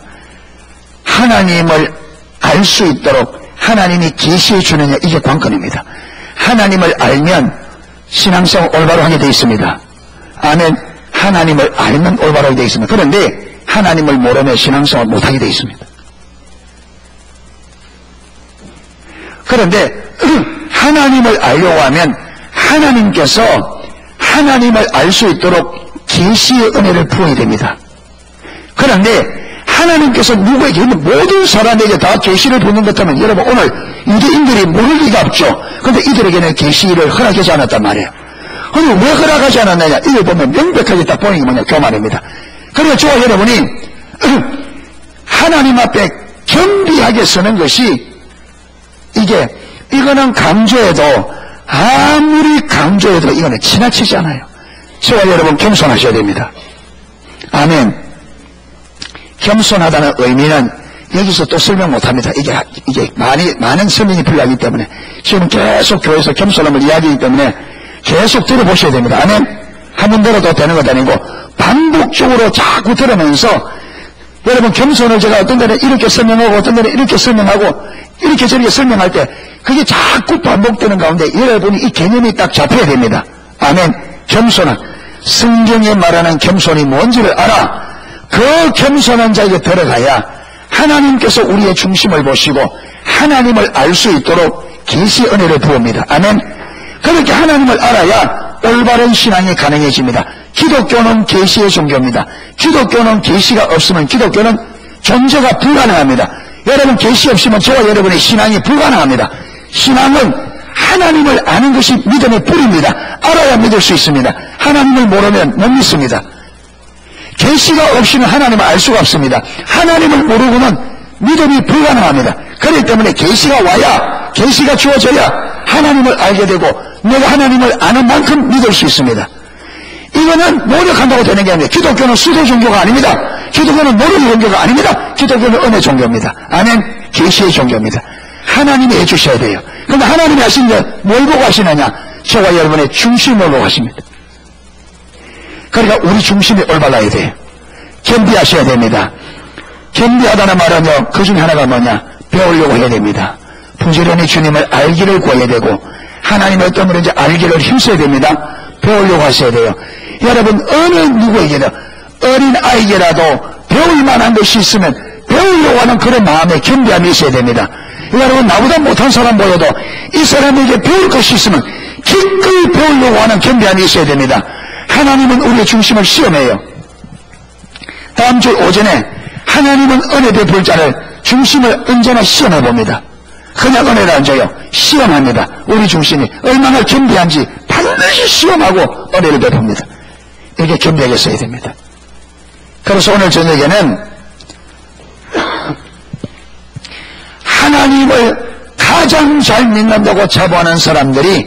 [SPEAKER 1] 하나님을 알 수 있도록 하나님이 계시해 주느냐, 이게 관건입니다. 하나님을 알면 신앙생활 올바로 하게 되어 있습니다. 아멘. 하나님을 알면 올바로 하게 되어 있습니다. 그런데 하나님을 모르면 신앙생활 못하게 되어 있습니다. 그런데 하나님을 알려고 하면 하나님께서 하나님을 알 수 있도록 계시의 은혜를 부어야 됩니다. 그런데 하나님께서 누구에게 모든 사람에게 다 계시를 부는 것 같으면 여러분 오늘 유대인들이 모를 리가 없죠. 그런데 이들에게는 계시를 허락하지 않았단 말이에요. 그럼 왜 허락하지 않았느냐? 이걸 보면 명백하게 딱 보는 게 뭐냐? 교만입니다. 그러니까 저와 여러분이 하나님 앞에 겸비하게 서는 것이 이거는 강조해도, 아무리 강조해도 이거는 지나치지 않아요. 저와 여러분 겸손하셔야 됩니다. 아멘. 겸손하다는 의미는 여기서 또 설명 못합니다. 이게 많은 설명이 필요하기 때문에 지금 계속 교회에서 겸손함을 이야기하기 때문에 계속 들어보셔야 됩니다. 아멘. 한 번 들어도 되는 것 아니고 반복적으로 자꾸 들으면서 여러분 겸손을 제가 어떤 데는 이렇게 설명하고 어떤 데는 이렇게 설명하고 이렇게 저렇게 설명할 때 그게 자꾸 반복되는 가운데 여러분이 이 개념이 딱 잡혀야 됩니다. 아멘. 겸손한 성경에 말하는 겸손이 뭔지를 알아. 그 겸손한 자에게 들어가야 하나님께서 우리의 중심을 보시고 하나님을 알 수 있도록 계시의 은혜를 부읍니다. 아멘. 그렇게 하나님을 알아야 올바른 신앙이 가능해집니다. 기독교는 계시의 종교입니다. 기독교는 계시가 없으면 기독교는 존재가 불가능합니다. 여러분 계시 없으면 저와 여러분의 신앙이 불가능합니다. 신앙은 하나님을 아는 것이 믿음의 뿌리입니다. 알아야 믿을 수 있습니다. 하나님을 모르면 못 믿습니다. 계시가 없이는 하나님을 알 수가 없습니다. 하나님을 모르고는 믿음이 불가능합니다. 그렇기 때문에 계시가 와야, 계시가 주어져야 하나님을 알게 되고 내가 하나님을 아는 만큼 믿을 수 있습니다. 이거는 노력한다고 되는 게 아니에요. 기독교는 수도 종교가 아닙니다. 기독교는 노력 종교가 아닙니다. 기독교는 은혜 종교입니다. 아멘. 계시의 종교입니다. 하나님이 해주셔야 돼요. 그런데 하나님이 하신 게 뭘 보고 하시느냐? 저와 여러분의 중심을 보고 하십니다. 그러니까 우리 중심이 올바라야 돼요. 겸비하셔야 됩니다. 겸비하다는 말은요, 그 중에 하나가 뭐냐? 배우려고 해야 됩니다. 부지런히 주님을 알기를 구해야 되고 하나님의 어떤 분인지 알기를 힘써야 됩니다. 배우려고 하셔야 돼요. 여러분 어느 누구에게나 어린 아이에게라도 배울 만한 것이 있으면 배우려고 하는 그런 마음에 겸비함이 있어야 됩니다. 여러분 나보다 못한 사람 보여도 이 사람에게 배울 것이 있으면 기꺼이 배우려고 하는 겸비함이 있어야 됩니다. 하나님은 우리의 중심을 시험해요. 다음 주 오전에 하나님은 은혜 베풀 자를 중심을 언제나 시험해 봅니다. 그냥 은혜를 안 줘요. 시험합니다. 우리 중심이 얼마나 겸비한지 반드시 시험하고 은혜를 베풉니다. 이렇게 겸비하게 써야 됩니다. 그래서 오늘 저녁에는 하나님을 가장 잘 믿는다고 자부하는 사람들이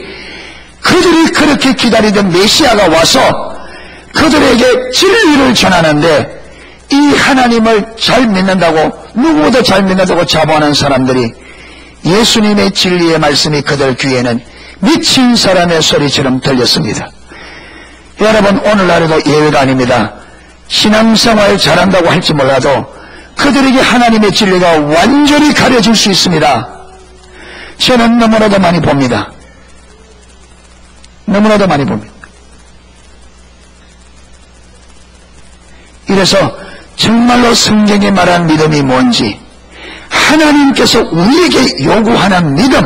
[SPEAKER 1] 그들이 그렇게 기다리던 메시아가 와서 그들에게 진리를 전하는데 이 하나님을 잘 믿는다고 누구보다 잘 믿는다고 자부하는 사람들이 예수님의 진리의 말씀이 그들 귀에는 미친 사람의 소리처럼 들렸습니다. 여러분 오늘날에도 예외가 아닙니다. 신앙생활 잘한다고 할지 몰라도 그들에게 하나님의 진리가 완전히 가려질 수 있습니다. 저는 너무나도 많이 봅니다. 너무나도 많이 봅니다. 이래서 정말로 성경이 말한 믿음이 뭔지 하나님께서 우리에게 요구하는 믿음,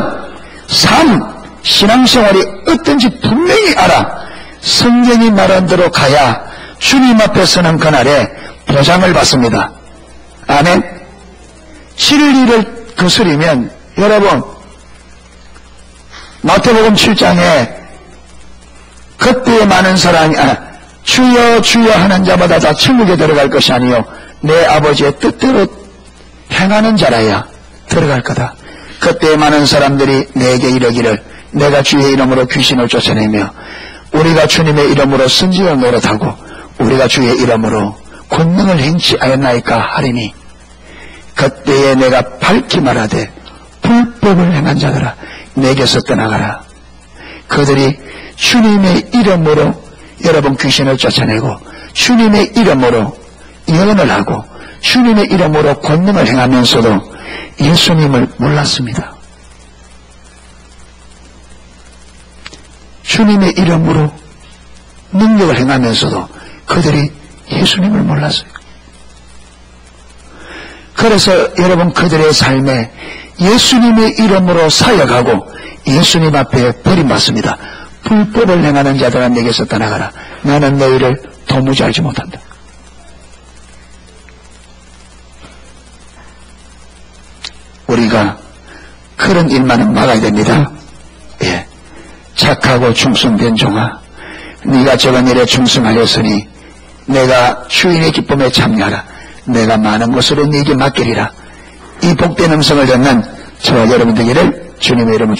[SPEAKER 1] 삶, 신앙생활이 어떤지 분명히 알아 성경이 말한 대로 가야 주님 앞에 서는 그날에 보장을 받습니다. 아멘. 진리를 거스리면 여러분 마태복음 7장에 그때에 많은 사람이 주여 주여 하는 자마다 다 천국에 들어갈 것이 아니요 내 아버지의 뜻대로 행하는 자라야 들어갈 거다. 그때 많은 사람들이 내게 이르기를 내가 주의 이름으로 귀신을 쫓아내며 우리가 주님의 이름으로 선지를 노릇하고 우리가 주의 이름으로 권능을 행치 하였나이까 하리니 그때에 내가 밝히 말하되 불법을 행한 자들아 내게서 떠나가라. 그들이 주님의 이름으로 여러분 귀신을 쫓아내고 주님의 이름으로 예언을 하고 주님의 이름으로 권능을 행하면서도 예수님을 몰랐습니다. 주님의 이름으로 능력을 행하면서도 그들이 예수님을 몰랐어요. 그래서 여러분 그들의 삶에 예수님의 이름으로 사역하고 예수님 앞에 버림받습니다. 불법을 행하는 자들아 내게서 떠나가라. 나는 너희를 도무지 알지 못한다. 우리가 그런 일만은 막아야 됩니다. 예. 착하고 충성된 종아, 네가 저번 일에 충성하였으니 내가 주인의 기쁨에 참여하라. 내가 많은 것으로 네게 맡기리라. 이 복된 음성을 듣는 저와 여러분 되기를 주님의 이름은